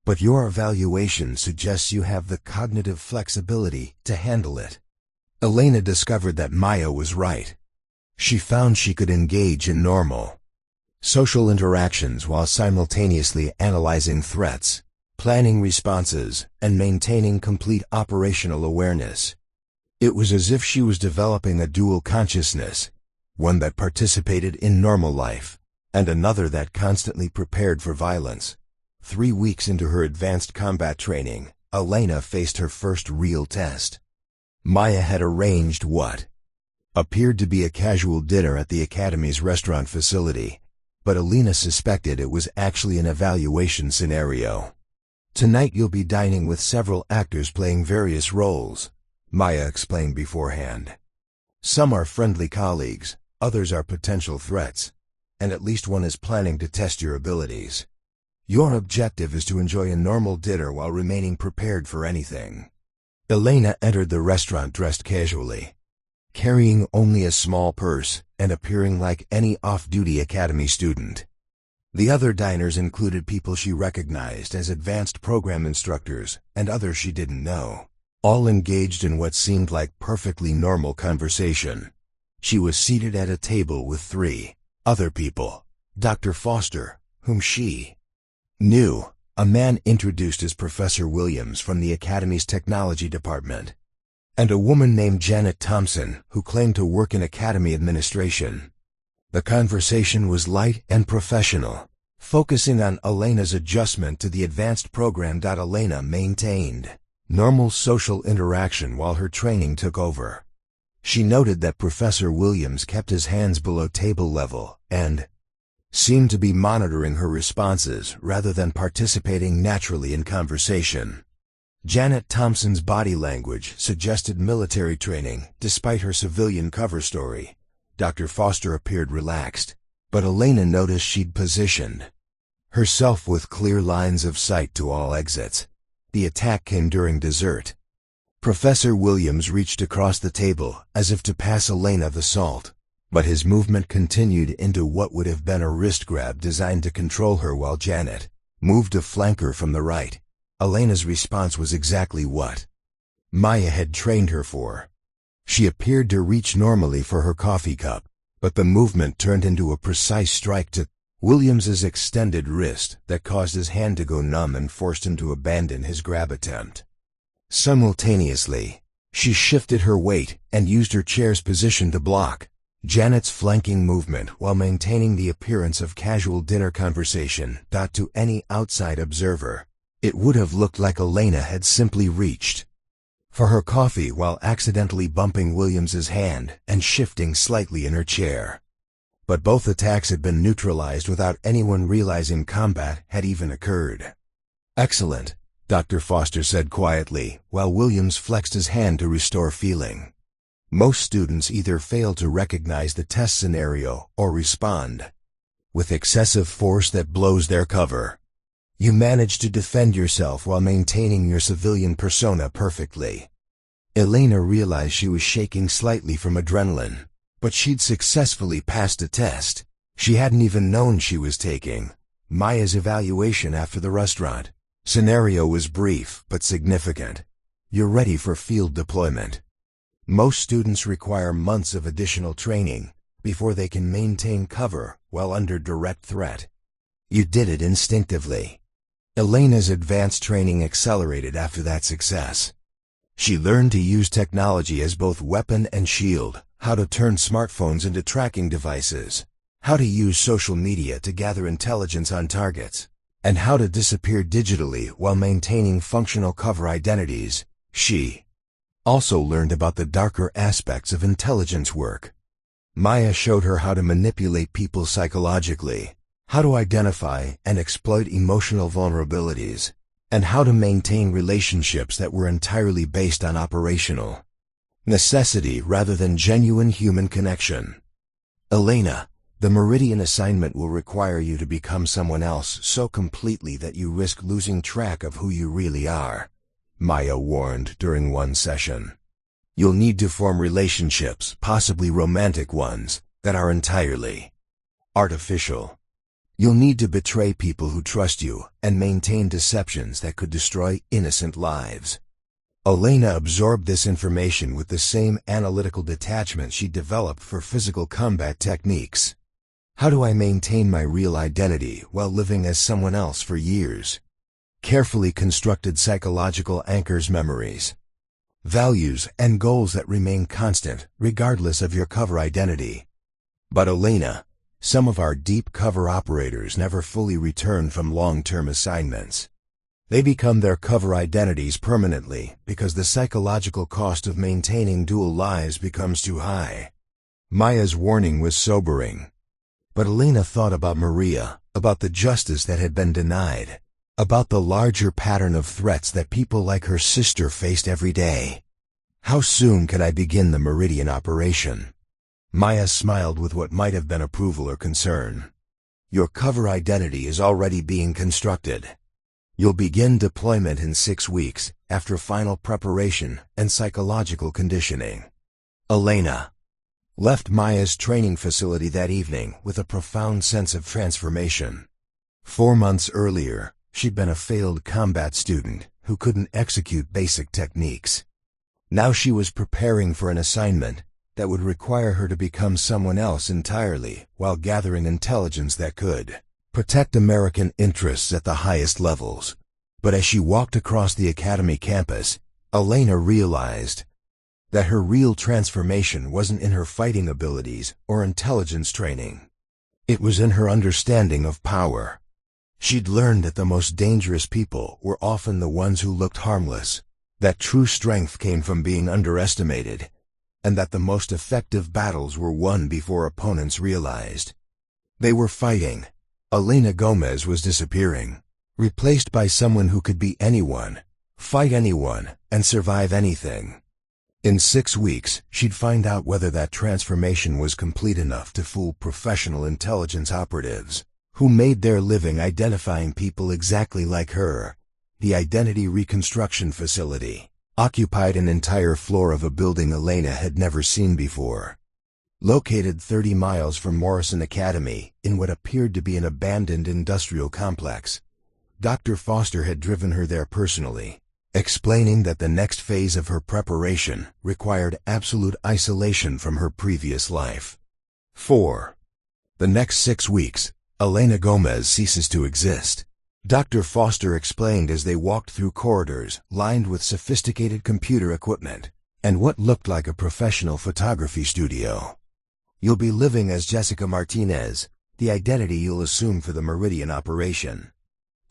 But your evaluation suggests you have the cognitive flexibility to handle it. Elena discovered that Maya was right. She found she could engage in normal social interactions while simultaneously analyzing threats, planning responses, and maintaining complete operational awareness. It was as if she was developing a dual consciousness, one that participated in normal life, and another that constantly prepared for violence. 3 weeks into her advanced combat training, Elena faced her first real test. Maya had arranged what appeared to be a casual dinner at the Academy's restaurant facility, but Elena suspected it was actually an evaluation scenario. Tonight you'll be dining with several actors playing various roles, Maya explained beforehand. Some are friendly colleagues, others are potential threats, and at least one is planning to test your abilities. Your objective is to enjoy a normal dinner while remaining prepared for anything. Elena entered the restaurant dressed casually, carrying only a small purse and appearing like any off-duty academy student. The other diners included people she recognized as advanced program instructors and others she didn't know, all engaged in what seemed like perfectly normal conversation. She was seated at a table with 3 other people: Dr. Foster, whom she knew, a man introduced as Professor Williams from the Academy's technology department, and a woman named Janet Thompson, who claimed to work in Academy administration. The conversation was light and professional, focusing on Elena's adjustment to the advanced program. Elena maintained normal social interaction while her training took over. She noted that Professor Williams kept his hands below table level and seemed to be monitoring her responses rather than participating naturally in conversation. Janet Thompson's body language suggested military training, despite her civilian cover story. Dr. Foster appeared relaxed, but Elena noticed she'd positioned herself with clear lines of sight to all exits. The attack came during dessert. Professor Williams reached across the table as if to pass Elena the salt, but his movement continued into what would have been a wrist grab designed to control her while Janet moved to flank her from the right. Elena's response was exactly what Maya had trained her for. She appeared to reach normally for her coffee cup, but the movement turned into a precise strike to Williams's extended wrist that caused his hand to go numb and forced him to abandon his grab attempt. Simultaneously, she shifted her weight and used her chair's position to block Janet's flanking movement while maintaining the appearance of casual dinner conversation. To any outside observer, it would have looked like Elena had simply reached for her coffee while accidentally bumping Williams's hand and shifting slightly in her chair. But both attacks had been neutralized without anyone realizing combat had even occurred. "Excellent," Dr. Foster said quietly, while Williams flexed his hand to restore feeling. Most students either fail to recognize the test scenario or respond with excessive force that blows their cover. You managed to defend yourself while maintaining your civilian persona perfectly. Elena realized she was shaking slightly from adrenaline, but she'd successfully passed a test she hadn't even known she was taking. Maya's evaluation after the restaurant scenario was brief but significant. You're ready for field deployment. Most students require months of additional training before they can maintain cover while under direct threat. You did it instinctively. Elena's advanced training accelerated after that success. She learned to use technology as both weapon and shield, how to turn smartphones into tracking devices, how to use social media to gather intelligence on targets, and how to disappear digitally while maintaining functional cover identities. She also learned about the darker aspects of intelligence work. Maya showed her how to manipulate people psychologically, how to identify and exploit emotional vulnerabilities, and how to maintain relationships that were entirely based on operational necessity rather than genuine human connection. Elena, The Meridian assignment will require you to become someone else so completely that you risk losing track of who you really are, Maya warned during one session. You'll need to form relationships, possibly romantic ones, that are entirely artificial. You'll need to betray people who trust you and maintain deceptions that could destroy innocent lives. Elena absorbed this information with the same analytical detachment she developed for physical combat techniques. How do I maintain my real identity while living as someone else for years? Carefully constructed psychological anchors memories, values, and goals that remain constant regardless of your cover identity. But Elena, some of our deep cover operators never fully return from long-term assignments. They become their cover identities permanently because the psychological cost of maintaining dual lives becomes too high. Maya's warning was sobering. But Elena thought about Maria, about the justice that had been denied, about the larger pattern of threats that people like her sister faced every day. How soon could I begin the Meridian operation? Maya smiled with what might have been approval or concern. Your cover identity is already being constructed. You'll begin deployment in 6 weeks, after final preparation and psychological conditioning. Elena left Maya's training facility that evening with a profound sense of transformation. 4 months earlier, she'd been a failed combat student who couldn't execute basic techniques. Now she was preparing for an assignment that would require her to become someone else entirely while gathering intelligence that could protect American interests at the highest levels. But as she walked across the academy campus, Elena realized that her real transformation wasn't in her fighting abilities or intelligence training. It was in her understanding of power. She'd learned that the most dangerous people were often the ones who looked harmless, that true strength came from being underestimated, and that the most effective battles were won before opponents realized they were fighting. Elena Gomez was disappearing, replaced by someone who could be anyone, fight anyone, and survive anything. In 6 weeks, she'd find out whether that transformation was complete enough to fool professional intelligence operatives who made their living identifying people exactly like her. The Identity Reconstruction Facility occupied an entire floor of a building Elena had never seen before. Located 30 miles from Morrison Academy, in what appeared to be an abandoned industrial complex, Dr. Foster had driven her there personally, explaining that the next phase of her preparation required absolute isolation from her previous life. 4. The next 6 weeks, Elena Gomez ceases to exist. Dr. Foster explained as they walked through corridors lined with sophisticated computer equipment and what looked like a professional photography studio. You'll be living as Jessica Martinez, the identity you'll assume for the Meridian operation.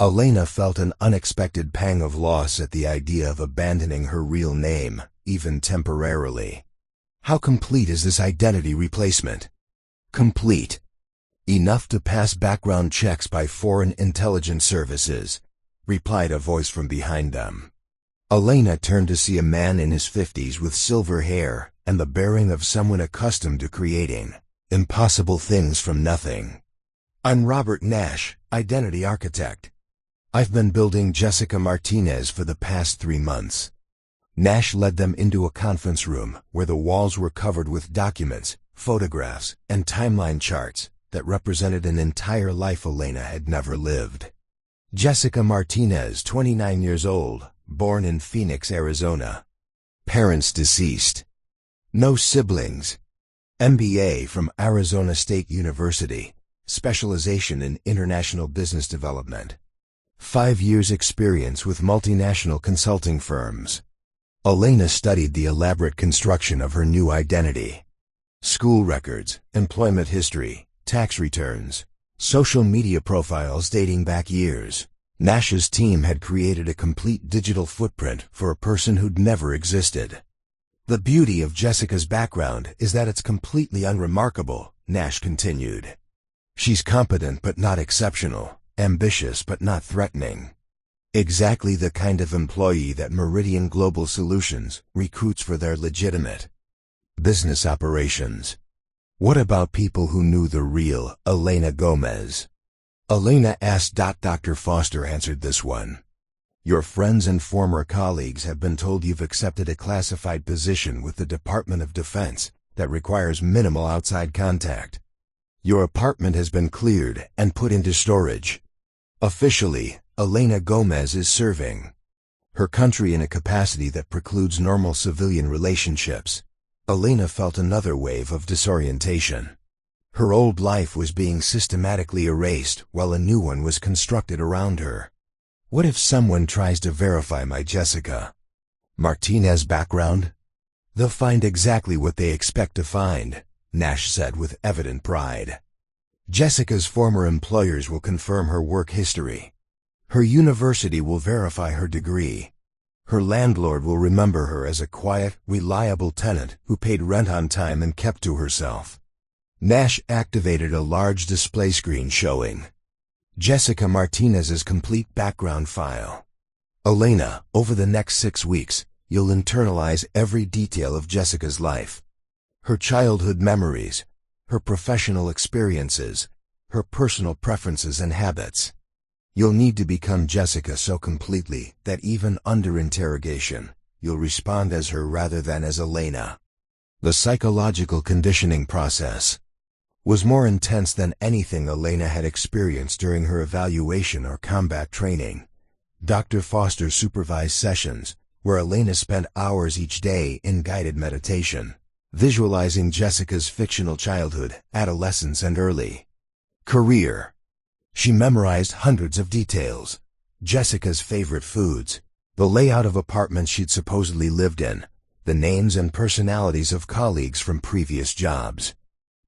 Elena felt an unexpected pang of loss at the idea of abandoning her real name, even temporarily. How complete is this identity replacement? Complete. Enough to pass background checks by foreign intelligence services, replied a voice from behind them. Elena turned to see a man in his 50s with silver hair and the bearing of someone accustomed to creating impossible things from nothing. I'm Robert Nash, identity architect. I've been building Jessica Martinez for the past 3 months. Nash led them into a conference room where the walls were covered with documents, photographs, and timeline charts that represented an entire life Elena had never lived. Jessica Martinez, 29 years old, born in Phoenix, Arizona. Parents deceased. No siblings. MBA from Arizona State University, specialization in international business development. 5 years experience with multinational consulting firms. Elena studied the elaborate construction of her new identity. School records, employment history, tax returns, social media profiles dating back years. Nash's team had created a complete digital footprint for a person who'd never existed. The beauty of Jessica's background is that it's completely unremarkable, Nash continued. She's competent but not exceptional, ambitious but not threatening. Exactly the kind of employee that Meridian Global Solutions recruits for their legitimate business operations. What about people who knew the real Elena Gomez? Elena asked. Dr. Foster answered this one. Your friends and former colleagues have been told you've accepted a classified position with the Department of Defense that requires minimal outside contact. Your apartment has been cleared and put into storage. Officially, Elena Gomez is serving her country in a capacity that precludes normal civilian relationships. Elena felt another wave of disorientation. Her old life was being systematically erased while a new one was constructed around her. What if someone tries to verify my Jessica Martinez background? They'll find exactly what they expect to find, Nash said with evident pride. Jessica's former employers will confirm her work history. Her university will verify her degree. Her landlord will remember her as a quiet, reliable tenant who paid rent on time and kept to herself. Nash activated a large display screen showing Jessica Martinez's complete background file. Elena, over the next 6 weeks, you'll internalize every detail of Jessica's life. Her childhood memories, her professional experiences, her personal preferences and habits. You'll need to become Jessica so completely that even under interrogation, you'll respond as her rather than as Elena. The psychological conditioning process was more intense than anything Elena had experienced during her evaluation or combat training. Dr. Foster supervised sessions where Elena spent hours each day in guided meditation, visualizing Jessica's fictional childhood, adolescence, and early career. She memorized hundreds of details: Jessica's favorite foods, the layout of apartments she'd supposedly lived in, the names and personalities of colleagues from previous jobs.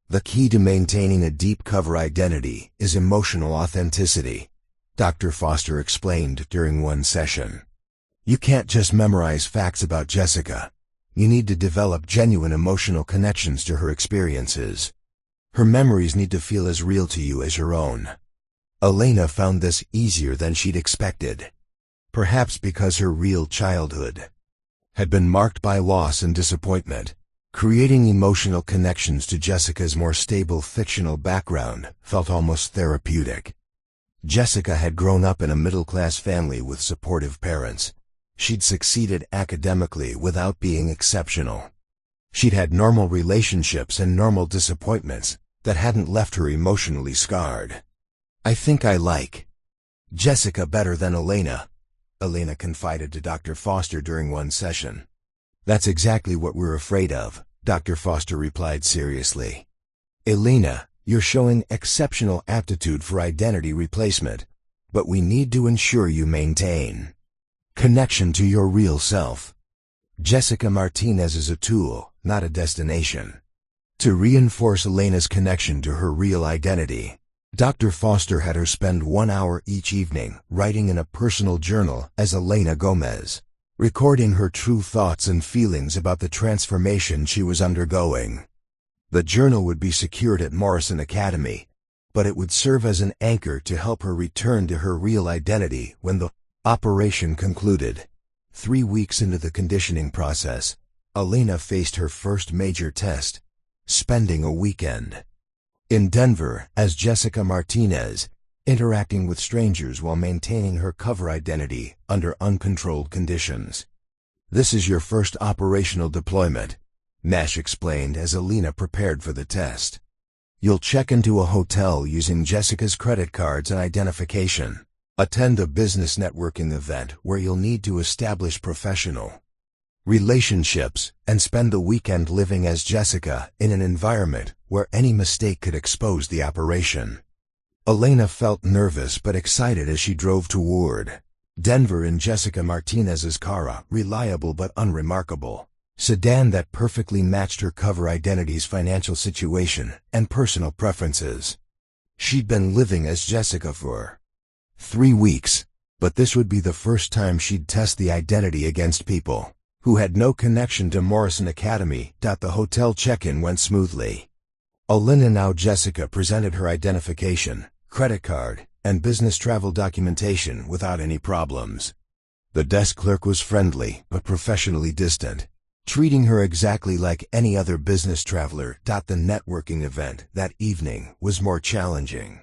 The key to maintaining a deep cover identity is emotional authenticity, Dr. Foster explained during one session. You can't just memorize facts about Jessica. You need to develop genuine emotional connections to her experiences. Her memories need to feel as real to you as your own. Elena found this easier than she'd expected. Perhaps because her real childhood had been marked by loss and disappointment. Creating emotional connections to Jessica's more stable fictional background felt almost therapeutic. Jessica had grown up in a middle-class family with supportive parents. She'd succeeded academically without being exceptional. She'd had normal relationships and normal disappointments that hadn't left her emotionally scarred. I think I like Jessica better than Elena, Elena confided to Dr. Foster during one session. That's exactly what we're afraid of, Dr. Foster replied seriously. Elena, you're showing exceptional aptitude for identity replacement, but we need to ensure you maintain connection to your real self. Jessica Martinez is a tool, not a destination. To reinforce Elena's connection to her real identity, Dr. Foster had her spend 1 hour each evening writing in a personal journal as Elena Gomez, recording her true thoughts and feelings about the transformation she was undergoing. The journal would be secured at Morrison Academy, but it would serve as an anchor to help her return to her real identity when the operation concluded. 3 weeks into the conditioning process, Elena faced her first major test, spending a weekend in Denver as Jessica Martinez, interacting with strangers while maintaining her cover identity under uncontrolled conditions. This is your first operational deployment, Nash explained as Elena prepared for the test. You'll check into a hotel using Jessica's credit cards and identification, attend a business networking event where you'll need to establish professional relationships, and spend the weekend living as Jessica in an environment where any mistake could expose the operation. Elena felt nervous but excited as she drove toward Denver in Jessica Martinez's car, a reliable but unremarkable sedan that perfectly matched her cover identity's financial situation and personal preferences. She'd been living as Jessica for 3 weeks, but this would be the first time she'd test the identity against people who had no connection to Morrison Academy. The hotel check-in went smoothly. Elena, now Jessica, presented her identification, credit card, and business travel documentation without any problems. The desk clerk was friendly but professionally distant. treating her exactly like any other business traveler. The networking event that evening was more challenging.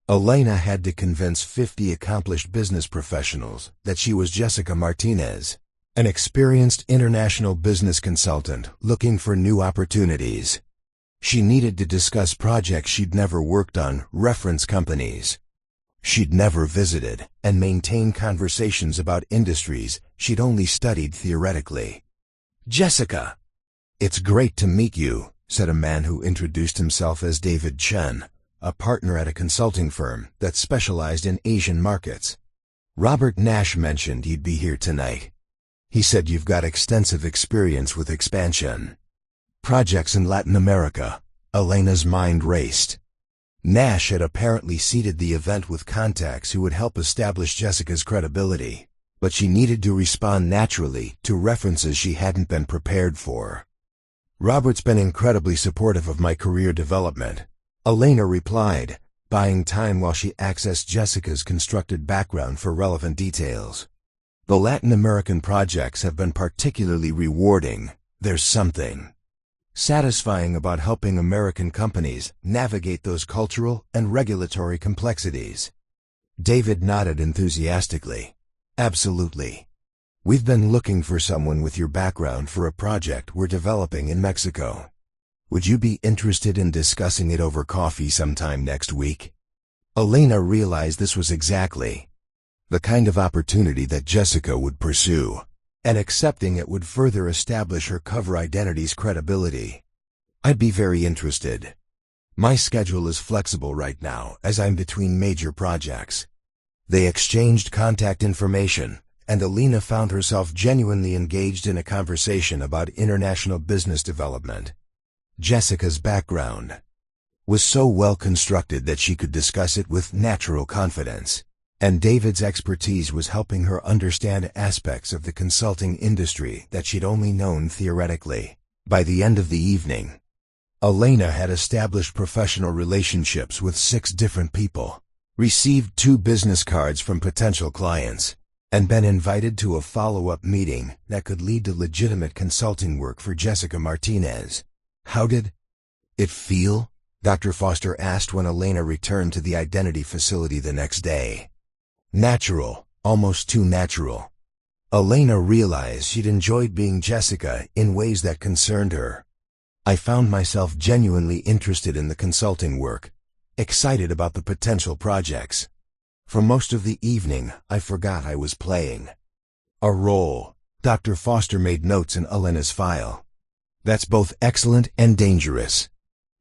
Elena had to convince 50 accomplished business professionals that she was Jessica Martinez, an experienced international business consultant looking for new opportunities. She needed to discuss projects she'd never worked on, reference companies she'd never visited, and maintain conversations about industries she'd only studied theoretically. "Jessica, it's great to meet you," said a man who introduced himself as David Chen, a partner at a consulting firm that specialized in Asian markets. "Robert Nash mentioned you'd be here tonight. He said you've got extensive experience with expansion projects in Latin America." Elena's mind raced. Nash had apparently seeded the event with contacts who would help establish Jessica's credibility, but she needed to respond naturally to references she hadn't been prepared for. "Robert's been incredibly supportive of my career development," Elena replied, buying time while she accessed Jessica's constructed background for relevant details. "The Latin American projects have been particularly rewarding. There's something satisfying about helping American companies navigate those cultural and regulatory complexities." David nodded enthusiastically. "Absolutely. We've been looking for someone with your background for a project we're developing in Mexico. Would you be interested in discussing it over coffee sometime next week?" Elena realized this was exactly the kind of opportunity that Jessica would pursue, and accepting it would further establish her cover identity's credibility. "I'd be very interested. My schedule is flexible right now as I'm between major projects." They exchanged contact information, and Elena found herself genuinely engaged in a conversation about international business development. Jessica's background was so well constructed that she could discuss it with natural confidence, and David's expertise was helping her understand aspects of the consulting industry that she'd only known theoretically. By the end of the evening, Elena had established professional relationships with 6 different people, received 2 business cards from potential clients, and been invited to a follow-up meeting that could lead to legitimate consulting work for Jessica Martinez. "How did it feel?" Dr. Foster asked when Elena returned to the identity facility the next day. "Natural, almost too natural." Elena realized she'd enjoyed being Jessica in ways that concerned her. "I found myself genuinely interested in the consulting work, excited about the potential projects. For most of the evening, I forgot I was playing a role." Dr. Foster made notes in Elena's file. "That's both excellent and dangerous.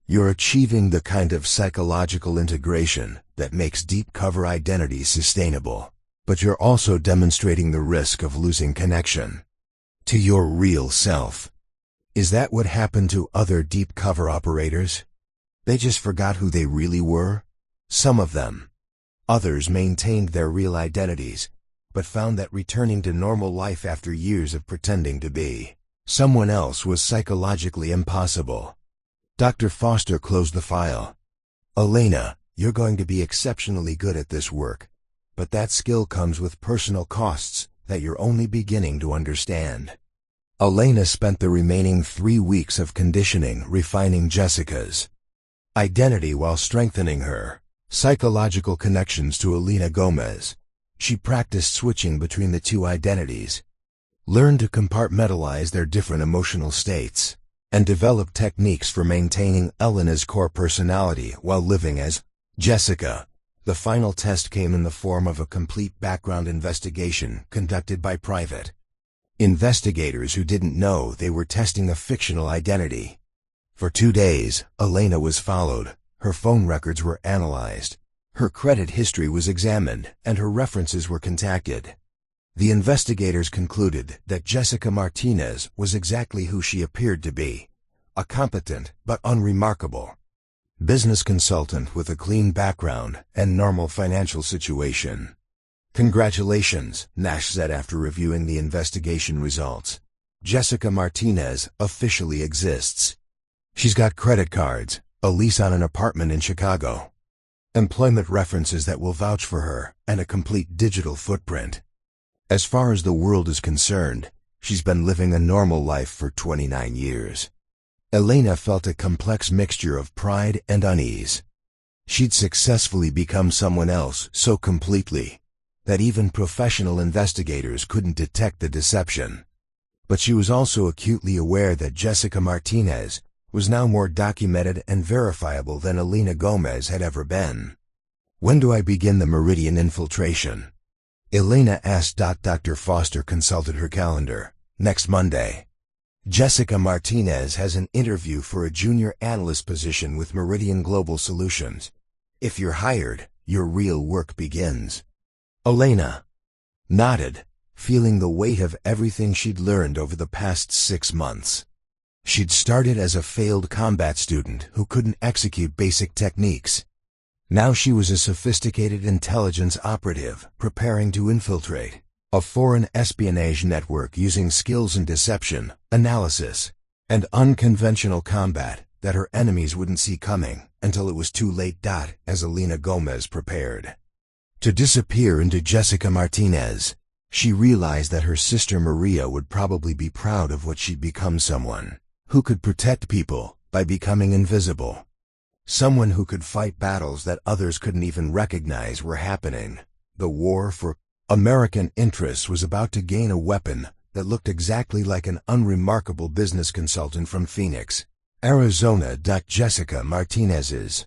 You're achieving the kind of psychological integration that makes deep cover identities sustainable, but you're also demonstrating the risk of losing connection to your real self. Is that what happened to other deep cover operators? They just forgot who they really were? Some of them. Others maintained their real identities, but found that returning to normal life after years of pretending to be someone else was psychologically impossible." Dr. Foster closed the file. "Elena, you're going to be exceptionally good at this work, but that skill comes with personal costs that you're only beginning to understand." Elena spent the remaining 3 weeks of conditioning refining Jessica's identity while strengthening her psychological connections to Elena Gomez. She practiced switching between the 2 identities, learned to compartmentalize their different emotional states, and developed techniques for maintaining Elena's core personality while living as Jessica. The final test came in the form of a complete background investigation conducted by private investigators who didn't know they were testing a fictional identity. For 2 days, Elena was followed, her phone records were analyzed, her credit history was examined, and her references were contacted. The investigators concluded that Jessica Martinez was exactly who she appeared to be, a competent but unremarkable business consultant with a clean background and normal financial situation. "Congratulations," Nash said after reviewing the investigation results. "Jessica Martinez officially exists. She's got credit cards, a lease on an apartment in Chicago, employment references that will vouch for her, and a complete digital footprint. As far as the world is concerned, She's been living a normal life for 29 years. Elena felt a complex mixture of pride and unease. She'd successfully become someone else so completely that even professional investigators couldn't detect the deception. But she was also acutely aware that Jessica Martinez was now more documented and verifiable than Elena Gomez had ever been. "When do I begin the Meridian infiltration?" Elena asked. Dr. Foster consulted her calendar. "Next Monday. Jessica Martinez has an interview for a junior analyst position with Meridian Global Solutions. If you're hired, your real work begins." Elena nodded, feeling the weight of everything she'd learned over the past 6 months. She'd started as a failed combat student who couldn't execute basic techniques. Now she was a sophisticated intelligence operative preparing to infiltrate a foreign espionage network using skills in deception, analysis, and unconventional combat that her enemies wouldn't see coming until it was too late. As Elena Gomez prepared to disappear into Jessica Martinez, she realized that her sister Maria would probably be proud of what she'd become, someone who could protect people by becoming invisible. Someone who could fight battles that others couldn't even recognize were happening. The war for American interests was about to gain a weapon that looked exactly like an unremarkable business consultant from Phoenix, Arizona. Jessica Martinez's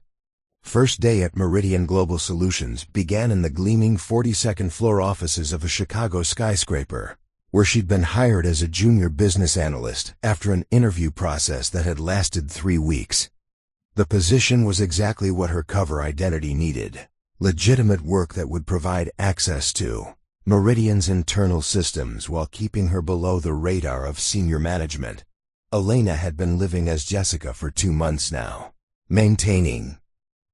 first day at Meridian Global Solutions began in the gleaming 42nd floor offices of a Chicago skyscraper, where she'd been hired as a junior business analyst after an interview process that had lasted 3 weeks. The position was exactly what her cover identity needed: legitimate work that would provide access to Meridian's internal systems while keeping her below the radar of senior management. Elena had been living as Jessica for 2 months now, maintaining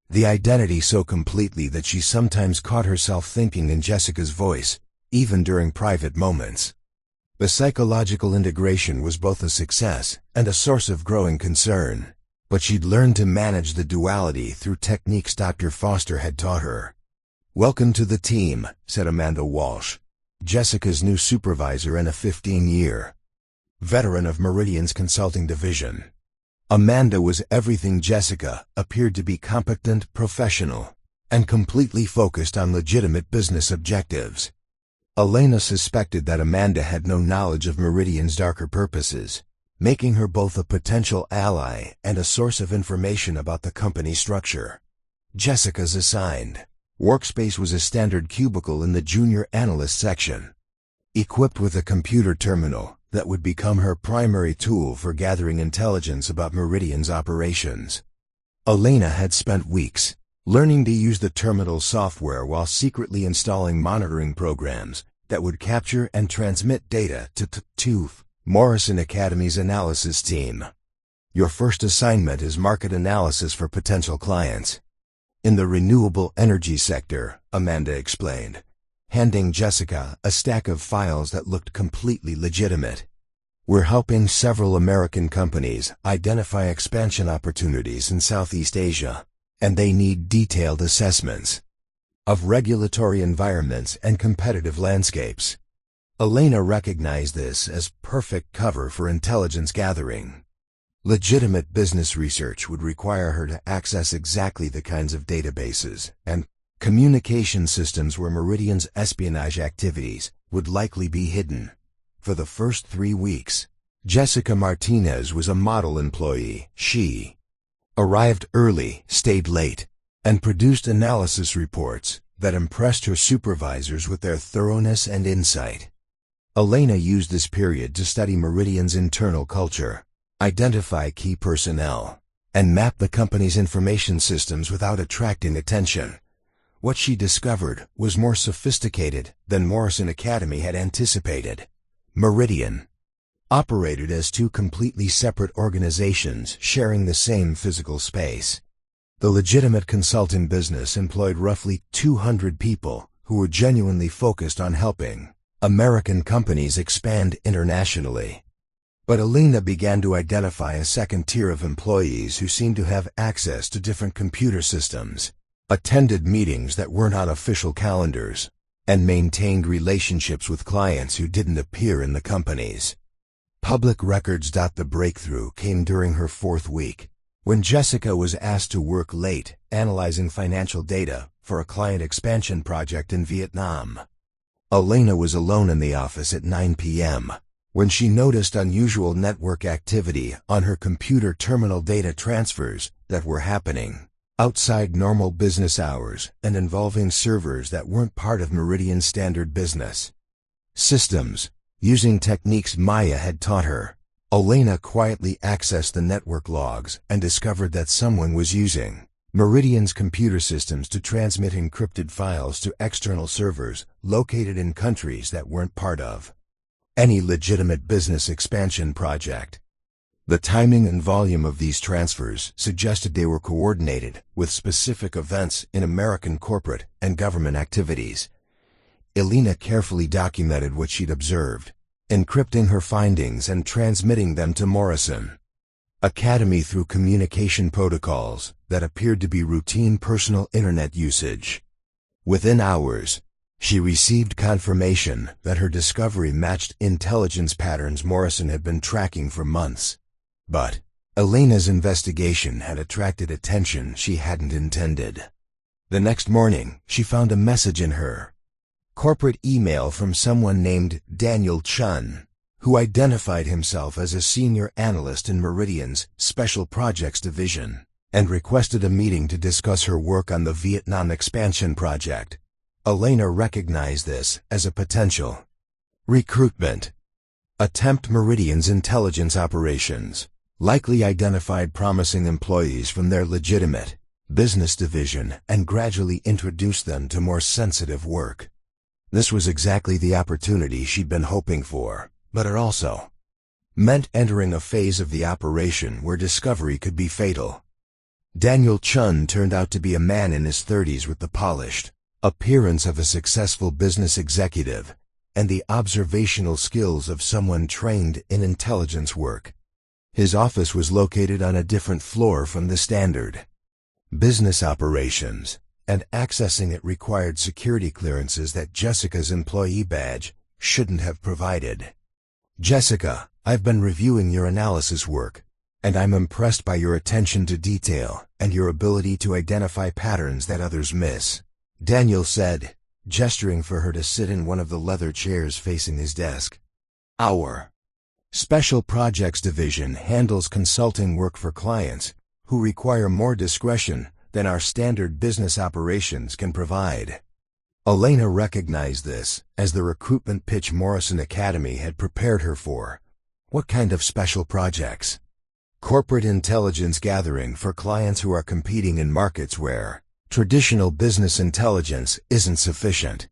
the identity so completely that she sometimes caught herself thinking in Jessica's voice, even during private moments. The psychological integration was both a success and a source of growing concern, but she'd learned to manage the duality through techniques Dr. Foster had taught her. "Welcome to the team," said Amanda Walsh, Jessica's new supervisor and a 15-year veteran of Meridian's consulting division. Amanda was everything Jessica appeared to be: competent, professional, and completely focused on legitimate business objectives. Elena suspected that Amanda had no knowledge of Meridian's darker purposes, making her both a potential ally and a source of information about the company structure. Jessica's assigned workspace was a standard cubicle in the junior analyst section, equipped with a computer terminal that would become her primary tool for gathering intelligence about Meridian's operations. Elena had spent weeks learning to use the terminal software while secretly installing monitoring programs that would capture and transmit data to Morrison Academy's analysis team. "Your first assignment is market analysis for potential clients in the renewable energy sector," Amanda explained, handing Jessica a stack of files that looked completely legitimate. "We're helping several American companies identify expansion opportunities in Southeast Asia, and they need detailed assessments of regulatory environments and competitive landscapes." Elena recognized this as perfect cover for intelligence gathering. Legitimate business research would require her to access exactly the kinds of databases and communication systems where Meridian's espionage activities would likely be hidden. For the first 3 weeks, Jessica Martinez was a model employee. She arrived early, stayed late, and produced analysis reports that impressed her supervisors with their thoroughness and insight. Elena used this period to study Meridian's internal culture, identify key personnel, and map the company's information systems without attracting attention. What she discovered was more sophisticated than Morrison Academy had anticipated. Meridian operated as 2 completely separate organizations sharing the same physical space. The legitimate consulting business employed roughly 200 people who were genuinely focused on helping American companies expand internationally. But Elena began to identify a second tier of employees who seemed to have access to different computer systems, attended meetings that weren't on official calendars, and maintained relationships with clients who didn't appear in the companies. Public records. The breakthrough came during her 4th week, when Jessica was asked to work late analyzing financial data for a client expansion project in Vietnam. Elena was alone in the office at 9 p.m. when she noticed unusual network activity on her computer terminal, data transfers that were happening outside normal business hours and involving servers that weren't part of Meridian's standard business systems. Using techniques Maya had taught her, Elena quietly accessed the network logs and discovered that someone was using Meridian's computer systems to transmit encrypted files to external servers located in countries that weren't part of any legitimate business expansion project. The timing and volume of these transfers suggested they were coordinated with specific events in American corporate and government activities. Elena carefully documented what she'd observed, encrypting her findings and transmitting them to Morrison Academy through communication protocols that appeared to be routine personal internet usage. Within hours, she received confirmation that her discovery matched intelligence patterns Morrison had been tracking for months. But Elena's investigation had attracted attention she hadn't intended. The next morning, she found a message in her corporate email from someone named Daniel Chun, who identified himself as a senior analyst in Meridian's Special Projects Division, and requested a meeting to discuss her work on the Vietnam expansion project. Elena recognized this as a potential recruitment attempt. Meridian's intelligence operations likely identified promising employees from their legitimate business division and gradually introduced them to more sensitive work. This was exactly the opportunity she'd been hoping for, but it also meant entering a phase of the operation where discovery could be fatal. Daniel Chun turned out to be a man in his 30s with the polished appearance of a successful business executive and the observational skills of someone trained in intelligence work. His office was located on a different floor from the standard business operations, and accessing it required security clearances that Jessica's employee badge shouldn't have provided. "Jessica, I've been reviewing your analysis work, and I'm impressed by your attention to detail and your ability to identify patterns that others miss," Daniel said, gesturing for her to sit in one of the leather chairs facing his desk. "Our Special Projects Division handles consulting work for clients who require more discretion than our standard business operations can provide." Elena recognized this as the recruitment pitch Morrison Academy had prepared her for. What kind of special projects? Corporate intelligence gathering for clients who are competing in markets where traditional business intelligence isn't sufficient.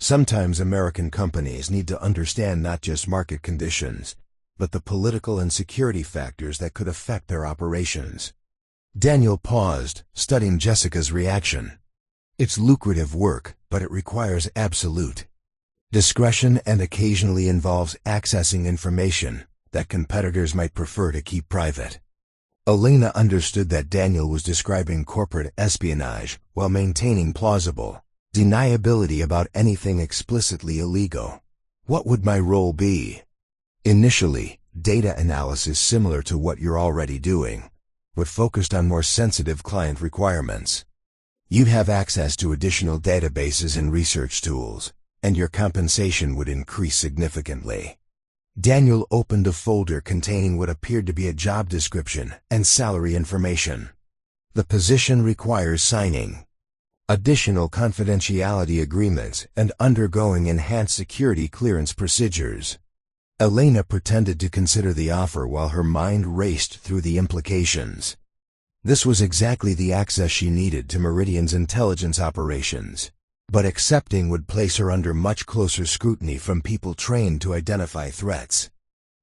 Sometimes American companies need to understand not just market conditions, but the political and security factors that could affect their operations. Daniel paused, studying Jessica's reaction. It's lucrative work, but it requires absolute discretion and occasionally involves accessing information that competitors might prefer to keep private. Elena understood that Daniel was describing corporate espionage while maintaining plausible deniability about anything explicitly illegal. What would my role be? Initially, data analysis similar to what you're already doing, but focused on more sensitive client requirements. You'd have access to additional databases and research tools, and your compensation would increase significantly. Daniel opened a folder containing what appeared to be a job description and salary information. The position requires signing additional confidentiality agreements and undergoing enhanced security clearance procedures. Elena pretended to consider the offer while her mind raced through the implications. This was exactly the access she needed to Meridian's intelligence operations, but accepting would place her under much closer scrutiny from people trained to identify threats.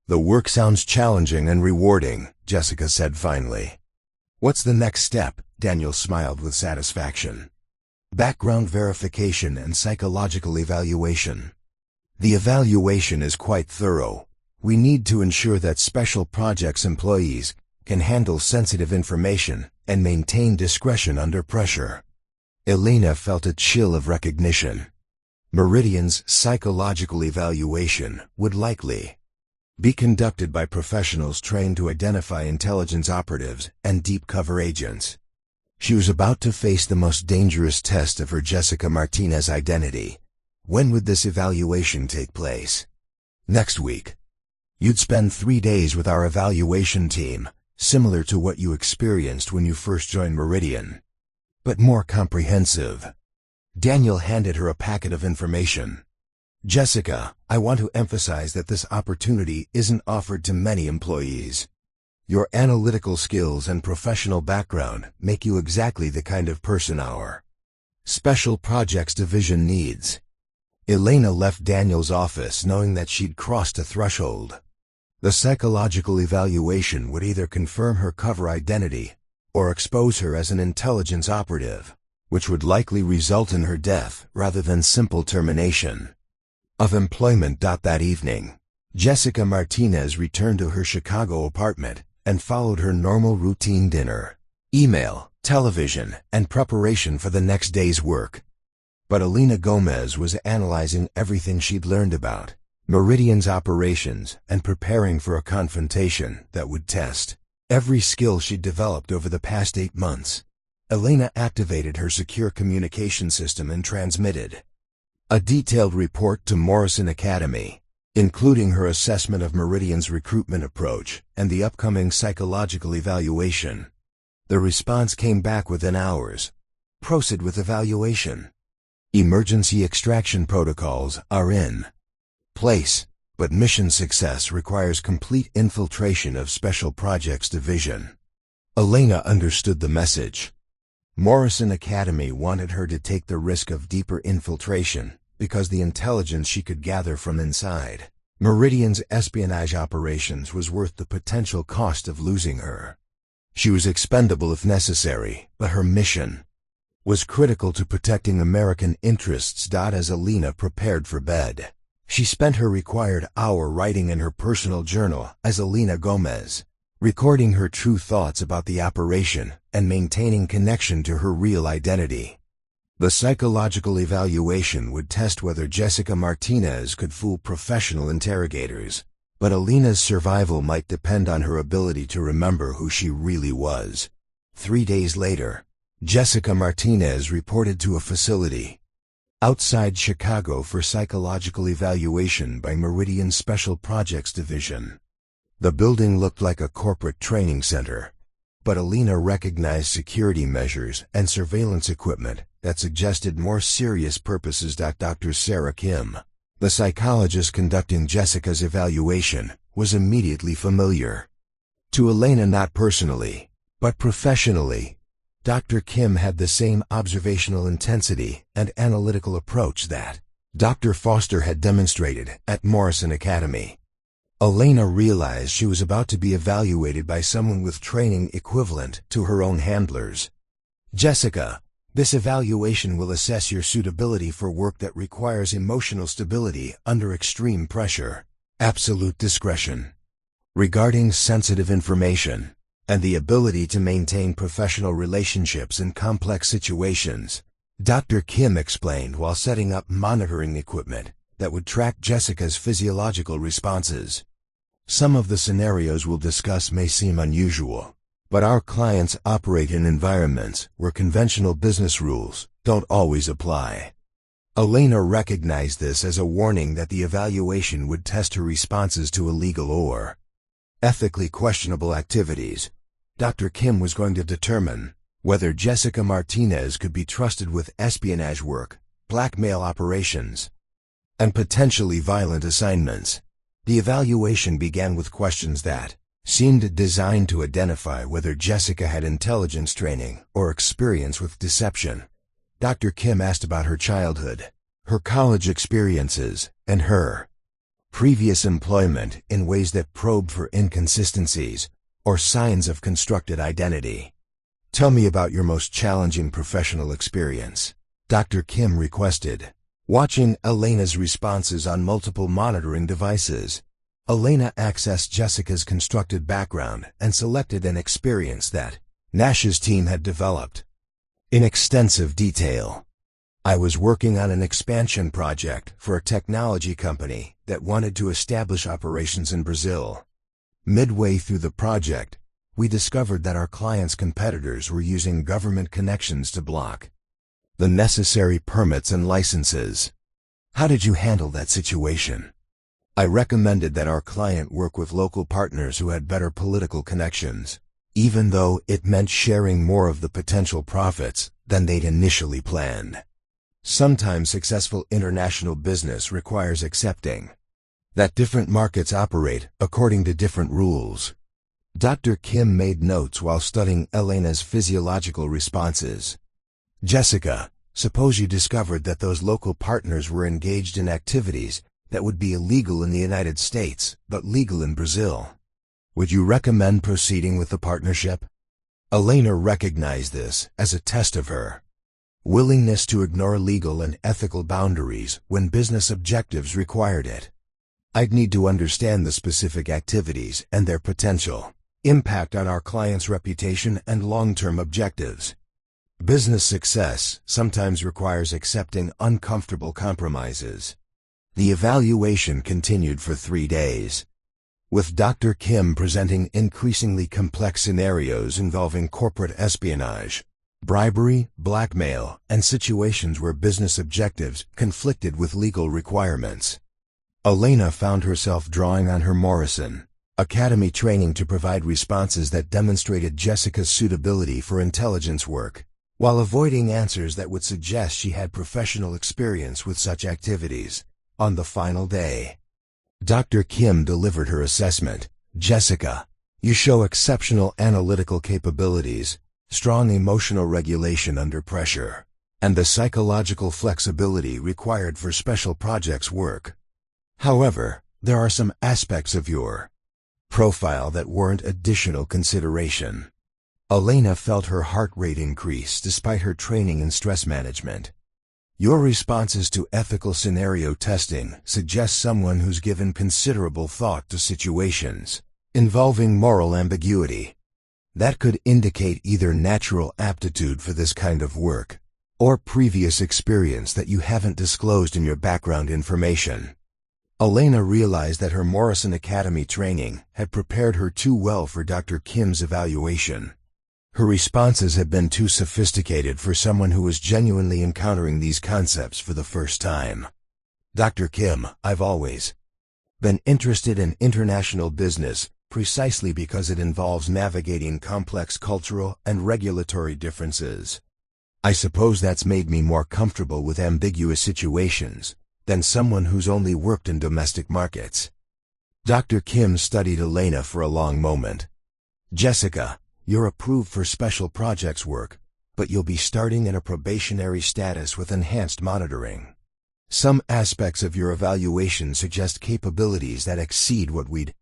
"The work sounds challenging and rewarding," Jessica said finally. "What's the next step?" Daniel smiled with satisfaction. "Background verification and psychological evaluation. The evaluation is quite thorough. We need to ensure that special projects employees can handle sensitive information and maintain discretion under pressure." Elena felt a chill of recognition. Meridian's psychological evaluation would likely be conducted by professionals trained to identify intelligence operatives and deep cover agents. She was about to face the most dangerous test of her Jessica Martinez identity. When would this evaluation take place? Next week. You'd spend 3 days with our evaluation team, similar to what you experienced when you first joined Meridian, but more comprehensive. Daniel handed her a packet of information. Jessica, I want to emphasize that this opportunity isn't offered to many employees. Your analytical skills and professional background make you exactly the kind of person our Special Projects Division needs. Elena left Daniel's office knowing that she'd crossed a threshold. The psychological evaluation would either confirm her cover identity or expose her as an intelligence operative, which would likely result in her death rather than simple termination of employment. That evening, Jessica Martinez returned to her Chicago apartment and followed her normal routine dinner, email, television, and preparation for the next day's work. But Elena Gomez was analyzing everything she'd learned about Meridian's operations and preparing for a confrontation that would test every skill she'd developed over the past 8 months. Elena activated her secure communication system and transmitted a detailed report to Morrison Academy, including her assessment of Meridian's recruitment approach and the upcoming psychological evaluation. The response came back within hours. Proceed with evaluation. Emergency extraction protocols are in place, but mission success requires complete infiltration of Special Projects Division. Elena understood the message. Morrison Academy wanted her to take the risk of deeper infiltration because the intelligence she could gather from inside Meridian's espionage operations was worth the potential cost of losing her. She was expendable if necessary, but her mission was critical to protecting American interests. As Elena prepared for bed, she spent her required hour writing in her personal journal as Elena Gomez, recording her true thoughts about the operation and maintaining connection to her real identity. The psychological evaluation would test whether Jessica Martinez could fool professional interrogators, but Elena's survival might depend on her ability to remember who she really was. 3 days later, Jessica Martinez reported to a facility outside Chicago for psychological evaluation by Meridian Special Projects Division. The building looked like a corporate training center, but Elena recognized security measures and surveillance equipment that suggested more serious purposes. Dr. Sarah Kim, the psychologist conducting Jessica's evaluation, was immediately familiar to Elena, not personally, but professionally. Dr. Kim had the same observational intensity and analytical approach that Dr. Foster had demonstrated at Morrison Academy. Elena realized she was about to be evaluated by someone with training equivalent to her own handlers. Jessica, this evaluation will assess your suitability for work that requires emotional stability under extreme pressure, absolute discretion regarding sensitive information, and the ability to maintain professional relationships in complex situations, Dr. Kim explained while setting up monitoring equipment that would track Jessica's physiological responses. Some of the scenarios we'll discuss may seem unusual, but our clients operate in environments where conventional business rules don't always apply. Elena recognized this as a warning that the evaluation would test her responses to illegal or ethically questionable activities. Dr. Kim was going to determine whether Jessica Martinez could be trusted with espionage work, blackmail operations, and potentially violent assignments. The evaluation began with questions that seemed designed to identify whether Jessica had intelligence training or experience with deception. Dr. Kim asked about her childhood, her college experiences, and her previous employment in ways that probed for inconsistencies or signs of constructed identity. Tell me about your most challenging professional experience, Dr. Kim requested. Watching Elena's responses on multiple monitoring devices, Elena accessed Jessica's constructed background and selected an experience that Nash's team had developed in extensive detail. I was working on an expansion project for a technology company that wanted to establish operations in Brazil. Midway through the project, we discovered that our client's competitors were using government connections to block the necessary permits and licenses. How did you handle that situation? I recommended that our client work with local partners who had better political connections, even though it meant sharing more of the potential profits than they'd initially planned. Sometimes successful international business requires accepting that different markets operate according to different rules. Dr. Kim made notes while studying Elena's physiological responses. Jessica, suppose you discovered that those local partners were engaged in activities that would be illegal in the United States, but legal in Brazil. Would you recommend proceeding with the partnership? Elena recognized this as a test of her willingness to ignore legal and ethical boundaries when business objectives required it. I'd need to understand the specific activities and their potential impact on our client's reputation and long-term objectives. Business success sometimes requires accepting uncomfortable compromises. The evaluation continued for 3 days, with Dr. Kim presenting increasingly complex scenarios involving corporate espionage, bribery, blackmail, and situations where business objectives conflicted with legal requirements. Elena found herself drawing on her Morrison Academy training to provide responses that demonstrated Jessica's suitability for intelligence work, while avoiding answers that would suggest she had professional experience with such activities. On the final day, Dr. Kim delivered her assessment. Jessica, you show exceptional analytical capabilities, strong emotional regulation under pressure, and the psychological flexibility required for special projects work. However, there are some aspects of your profile that warrant additional consideration. Elena felt her heart rate increase despite her training in stress management. Your responses to ethical scenario testing suggest someone who's given considerable thought to situations involving moral ambiguity. That could indicate either natural aptitude for this kind of work or previous experience that you haven't disclosed in your background information. Elena realized that her Morrison Academy training had prepared her too well for Dr. Kim's evaluation. Her responses had been too sophisticated for someone who was genuinely encountering these concepts for the first time. Dr. Kim, I've always been interested in international business precisely because it involves navigating complex cultural and regulatory differences. I suppose that's made me more comfortable with ambiguous situations than someone who's only worked in domestic markets. Dr. Kim studied Elena for a long moment. Jessica, you're approved for special projects work, but you'll be starting in a probationary status with enhanced monitoring. Some aspects of your evaluation suggest capabilities that exceed what we'd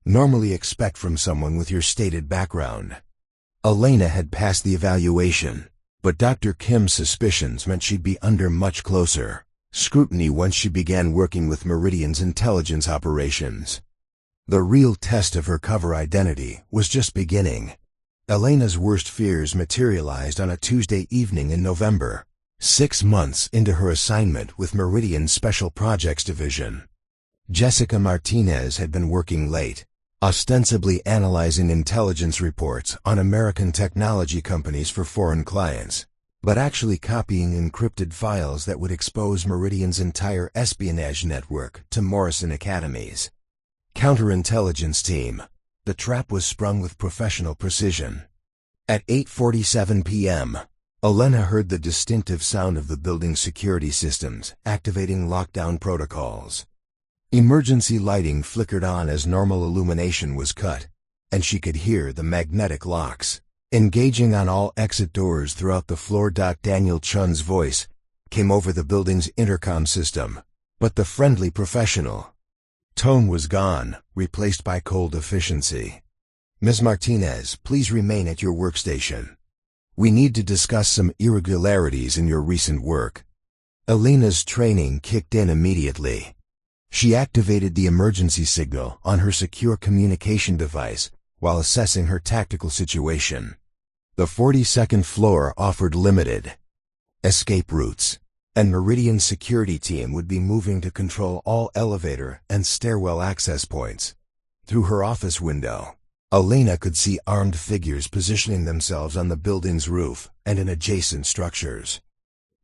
normally expect from someone with your stated background. Elena had passed the evaluation, but Dr. Kim's suspicions meant she'd be under much closer scrutiny once she began working with Meridian's intelligence operations. The real test of her cover identity was just beginning. Elena's worst fears materialized on a Tuesday evening in November, 6 months into her assignment with Meridian's Special Projects Division. Jessica Martinez had been working late, ostensibly analyzing intelligence reports on American technology companies for foreign clients, but actually copying encrypted files that would expose Meridian's entire espionage network to Morrison Academy's counterintelligence team. The trap was sprung with professional precision. At 8:47 p.m., Elena heard the distinctive sound of the building's security systems activating lockdown protocols. Emergency lighting flickered on as normal illumination was cut, and she could hear the magnetic locks engaging on all exit doors throughout the floor. Daniel Chun's voice came over the building's intercom system, but the friendly professional tone was gone, replaced by cold efficiency. Ms. Martinez, please remain at your workstation. We need to discuss some irregularities in your recent work. Elena's training kicked in immediately. She activated the emergency signal on her secure communication device while assessing her tactical situation. The 42nd floor offered limited escape routes, and Meridian's security team would be moving to control all elevator and stairwell access points. Through her office window, Elena could see armed figures positioning themselves on the building's roof and in adjacent structures.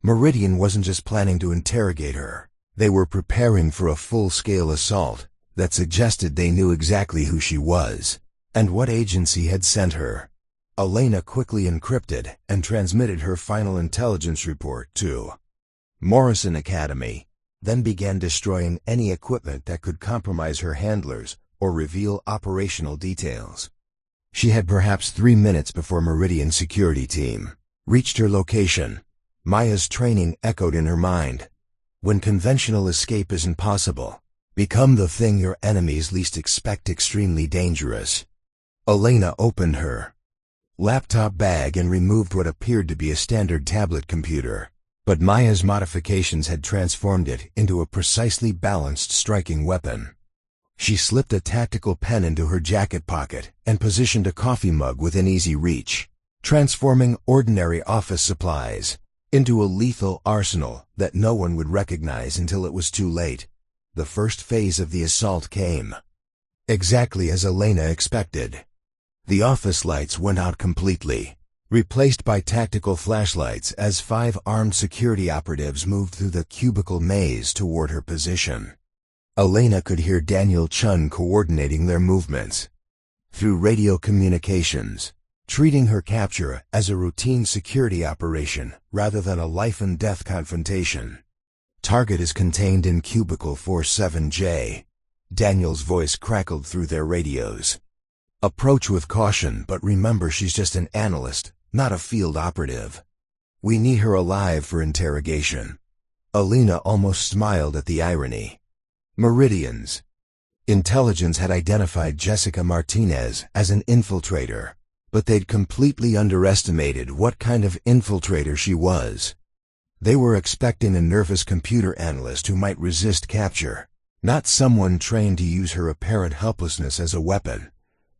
Meridian wasn't just planning to interrogate her. They were preparing for a full-scale assault that suggested they knew exactly who she was and what agency had sent her. Elena quickly encrypted and transmitted her final intelligence report to Morrison Academy, then began destroying any equipment that could compromise her handlers or reveal operational details. She had perhaps 3 minutes before Meridian's security team reached her location. Maya's training echoed in her mind. When conventional escape isn't possible, become the thing your enemies least expect extremely dangerous. Elena opened her laptop bag and removed what appeared to be a standard tablet computer, but Maya's modifications had transformed it into a precisely balanced striking weapon. She slipped a tactical pen into her jacket pocket and positioned a coffee mug within easy reach, transforming ordinary office supplies into a lethal arsenal that no one would recognize until it was too late. The first phase of the assault came exactly as Elena expected. The office lights went out completely, replaced by tactical flashlights as 5 armed security operatives moved through the cubicle maze toward her position. Elena could hear Daniel Chun coordinating their movements through radio communications, treating her capture as a routine security operation rather than a life-and-death confrontation. Target is contained in Cubicle 47J. Daniel's voice crackled through their radios. Approach with caution, but remember she's just an analyst, not a field operative. We need her alive for interrogation. Elena almost smiled at the irony. Meridian's intelligence had identified Jessica Martinez as an infiltrator, but they'd completely underestimated what kind of infiltrator she was. They were expecting a nervous computer analyst who might resist capture, not someone trained to use her apparent helplessness as a weapon.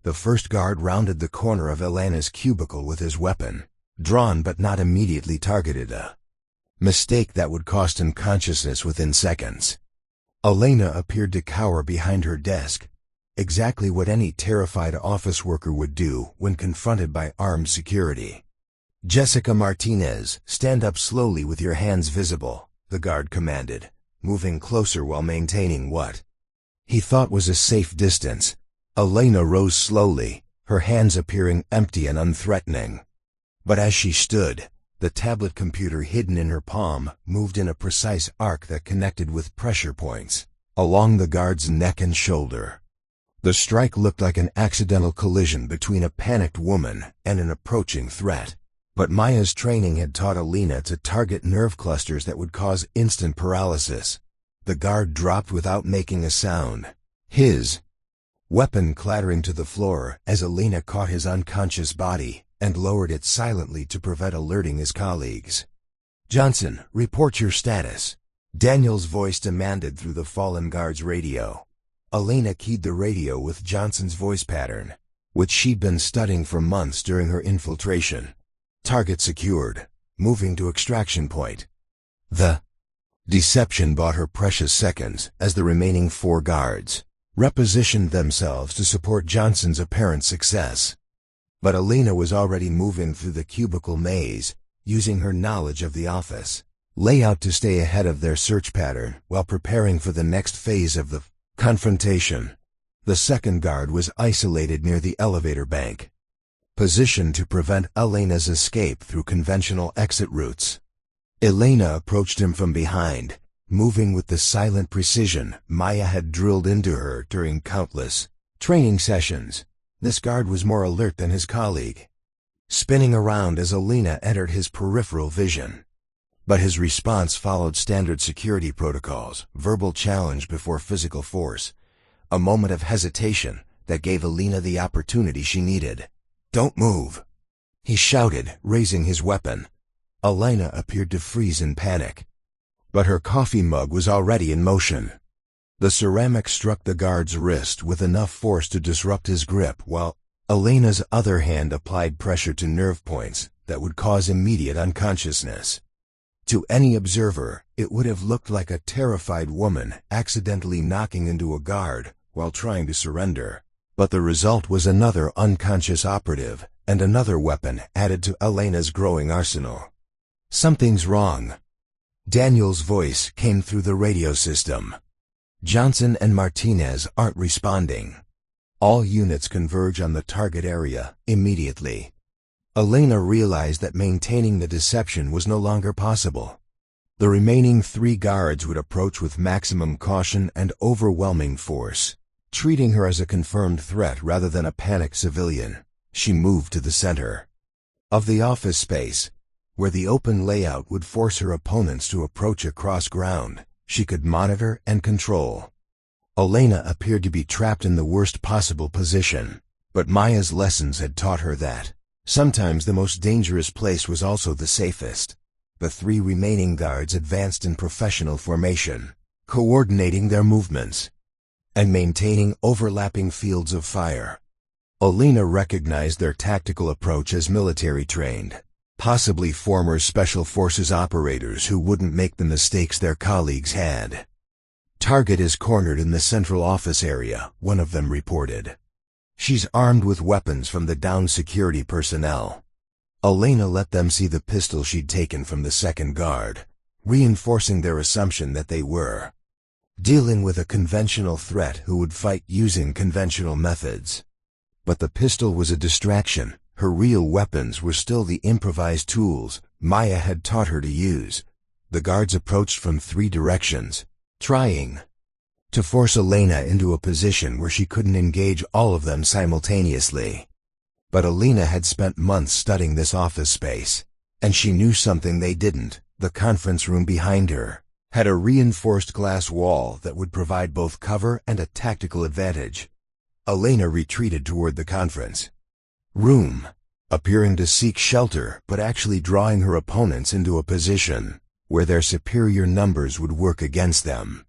The first guard rounded the corner of Elena's cubicle with his weapon, drawn but not immediately targeted, a mistake that would cost him consciousness within seconds. Elena appeared to cower behind her desk, exactly what any terrified office worker would do when confronted by armed security. Jessica Martinez, stand up slowly with your hands visible, the guard commanded, moving closer while maintaining what he thought was a safe distance. Elena rose slowly, her hands appearing empty and unthreatening. But as she stood, the tablet computer hidden in her palm moved in a precise arc that connected with pressure points along the guard's neck and shoulder. The strike looked like an accidental collision between a panicked woman and an approaching threat. But Maya's training had taught Elena to target nerve clusters that would cause instant paralysis. The guard dropped without making a sound, his weapon clattering to the floor as Elena caught his unconscious body and lowered it silently to prevent alerting his colleagues. "Johnson, report your status," Daniel's voice demanded through the fallen guard's radio. Elena keyed the radio with Johnson's voice pattern, which she'd been studying for months during her infiltration. "Target secured. Moving to extraction point." The deception bought her precious seconds as the remaining 4 guards repositioned themselves to support Johnson's apparent success. But Elena was already moving through the cubicle maze, using her knowledge of the office layout to stay ahead of their search pattern while preparing for the next phase of the confrontation. The second guard was isolated near the elevator bank, positioned to prevent Elena's escape through conventional exit routes. Elena approached him from behind, moving with the silent precision Maya had drilled into her during countless training sessions. This guard was more alert than his colleague, spinning around as Elena entered his peripheral vision. But his response followed standard security protocols: verbal challenge before physical force, a moment of hesitation that gave Elena the opportunity she needed. "Don't move," he shouted, raising his weapon. Elena appeared to freeze in panic, but her coffee mug was already in motion. The ceramic struck the guard's wrist with enough force to disrupt his grip, while Elena's other hand applied pressure to nerve points that would cause immediate unconsciousness. To any observer, it would have looked like a terrified woman accidentally knocking into a guard while trying to surrender. But the result was another unconscious operative and another weapon added to Elena's growing arsenal. "Something's wrong." Daniel's voice came through the radio system. "Johnson and Martinez aren't responding. All units converge on the target area immediately." Elena realized that maintaining the deception was no longer possible. The remaining 3 guards would approach with maximum caution and overwhelming force. Treating her as a confirmed threat rather than a panicked civilian, she moved to the center of the office space, where the open layout would force her opponents to approach across ground she could monitor and control. Elena appeared to be trapped in the worst possible position, but Maya's lessons had taught her that sometimes the most dangerous place was also the safest. The 3 remaining guards advanced in professional formation, coordinating their movements and maintaining overlapping fields of fire. Elena recognized their tactical approach as military-trained, possibly former Special Forces operators who wouldn't make the mistakes their colleagues had. "Target is cornered in the central office area," one of them reported. "She's armed with weapons from the downed security personnel." Elena let them see the pistol she'd taken from the second guard, reinforcing their assumption that they were dealing with a conventional threat who would fight using conventional methods. But the pistol was a distraction. Her real weapons were still the improvised tools Maya had taught her to use. The guards approached from 3 directions, trying to force Elena into a position where she couldn't engage all of them simultaneously. But Elena had spent months studying this office space, and she knew something they didn't. The conference room behind her had a reinforced glass wall that would provide both cover and a tactical advantage. Elena retreated toward the conference room, appearing to seek shelter but actually drawing her opponents into a position where their superior numbers would work against them.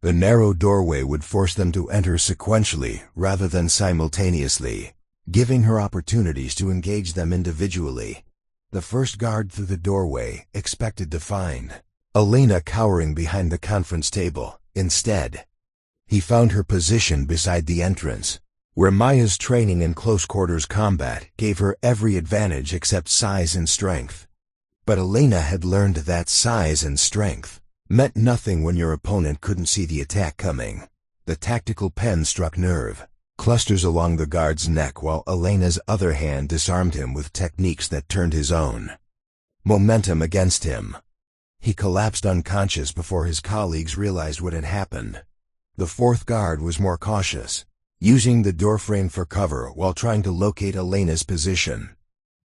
The narrow doorway would force them to enter sequentially rather than simultaneously, giving her opportunities to engage them individually. The first guard through the doorway expected to find Elena cowering behind the conference table. Instead, he found her positioned beside the entrance, where Maya's training in close-quarters combat gave her every advantage except size and strength. But Elena had learned that size and strength meant nothing when your opponent couldn't see the attack coming. The tactical pen struck nerve clusters along the guard's neck while Elena's other hand disarmed him with techniques that turned his own momentum against him. He collapsed unconscious before his colleagues realized what had happened. The 4th guard was more cautious, using the doorframe for cover while trying to locate Elena's position.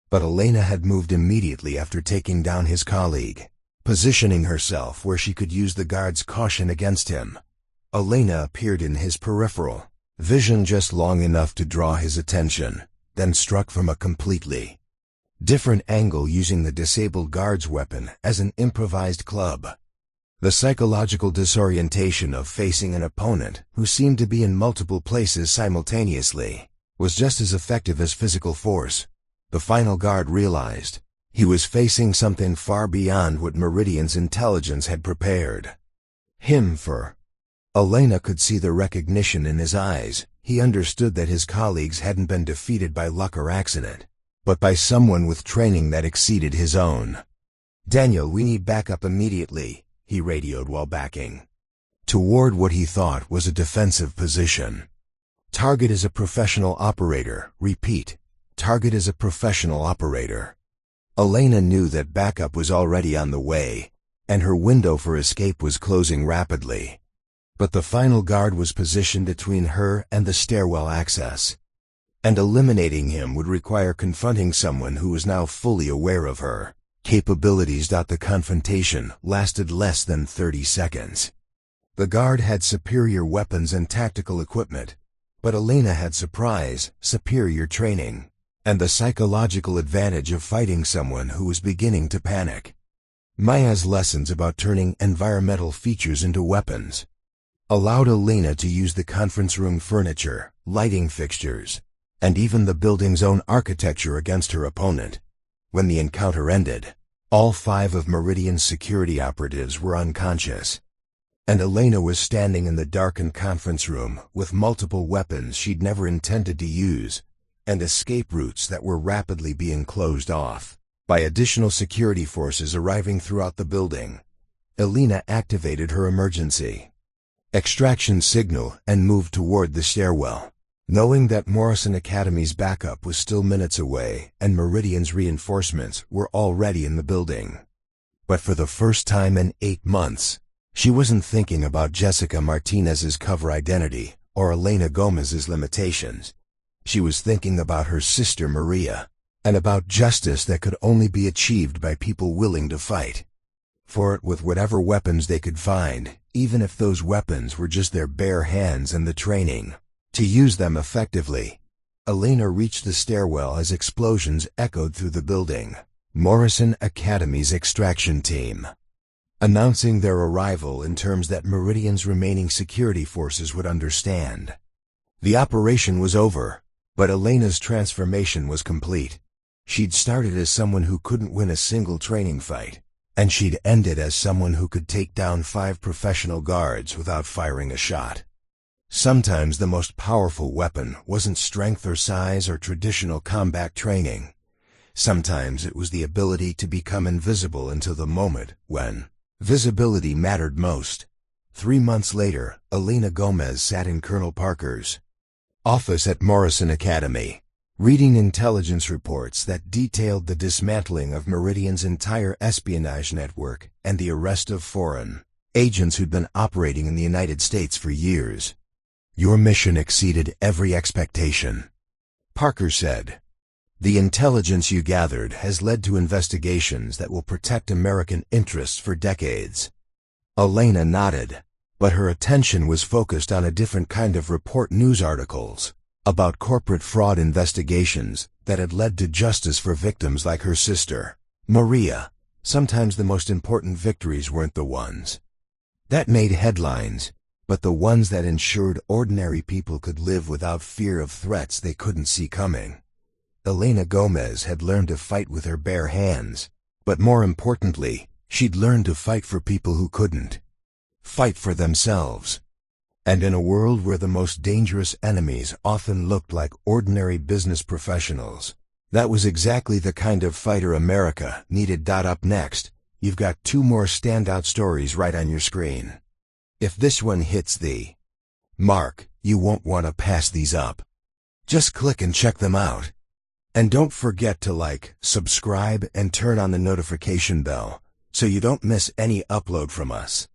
But Elena had moved immediately after taking down his colleague, positioning herself where she could use the guard's caution against him. Elena appeared in his peripheral vision just long enough to draw his attention, then struck from a completely different angle using the disabled guard's weapon as an improvised club. The psychological disorientation of facing an opponent who seemed to be in multiple places simultaneously was just as effective as physical force. The final guard realized he was facing something far beyond what Meridian's intelligence had prepared him for. Elena could see the recognition in his eyes. He understood that his colleagues hadn't been defeated by luck or accident, but by someone with training that exceeded his own. "Daniel, we need backup immediately," he radioed while backing toward what he thought was a defensive position. "Target is a professional operator. Repeat, target is a professional operator." Elena knew that backup was already on the way, and her window for escape was closing rapidly. But the final guard was positioned between her and the stairwell access, and eliminating him would require confronting someone who was now fully aware of her capabilities. The confrontation lasted less than 30 seconds. The guard had superior weapons and tactical equipment, but Elena had superior training, and the psychological advantage of fighting someone who was beginning to panic. Maya's lessons about turning environmental features into weapons allowed Elena to use the conference room furniture, lighting fixtures, and even the building's own architecture against her opponent. When the encounter ended, All 5 of Meridian's security operatives were unconscious, and Elena was standing in the darkened conference room with multiple weapons she'd never intended to use, and escape routes that were rapidly being closed off by additional security forces arriving throughout the building. Elena activated her emergency extraction signal and moved toward the stairwell, knowing that Morrison Academy's backup was still minutes away and Meridian's reinforcements were already in the building. But for the first time in 8 months, she wasn't thinking about Jessica Martinez's cover identity or Elena Gomez's limitations. She was thinking about her sister Maria, and about justice that could only be achieved by people willing to fight for it with whatever weapons they could find, even if those weapons were just their bare hands and the training to use them effectively. Elena reached the stairwell as explosions echoed through the building. Morrison Academy's extraction team, announcing their arrival in terms that Meridian's remaining security forces would understand. The operation was over, but Elena's transformation was complete. She'd started as someone who couldn't win a single training fight, and she'd ended as someone who could take down 5 professional guards without firing a shot. Sometimes the most powerful weapon wasn't strength or size or traditional combat training. Sometimes it was the ability to become invisible until the moment when visibility mattered most. 3 months later, Elena Gomez sat in Colonel Parker's office at Morrison Academy, reading intelligence reports that detailed the dismantling of Meridian's entire espionage network and the arrest of foreign agents who'd been operating in the United States for years. "Your mission exceeded every expectation," Parker said. "The intelligence you gathered has led to investigations that will protect American interests for decades." Elena nodded, but her attention was focused on a different kind of report: news articles about corporate fraud investigations that had led to justice for victims like her sister, Maria. Sometimes the most important victories weren't the ones that made headlines, but the ones that ensured ordinary people could live without fear of threats they couldn't see coming. Elena Gomez had learned to fight with her bare hands, but more importantly, she'd learned to fight for people who couldn't fight for themselves. And in a world where the most dangerous enemies often looked like ordinary business professionals, that was exactly the kind of fighter America needed. Up next, you've got 2 more standout stories right on your screen. If this one hits the mark, you won't want to pass these up. Just click and check them out. And don't forget to like, subscribe, and turn on the notification bell so you don't miss any upload from us.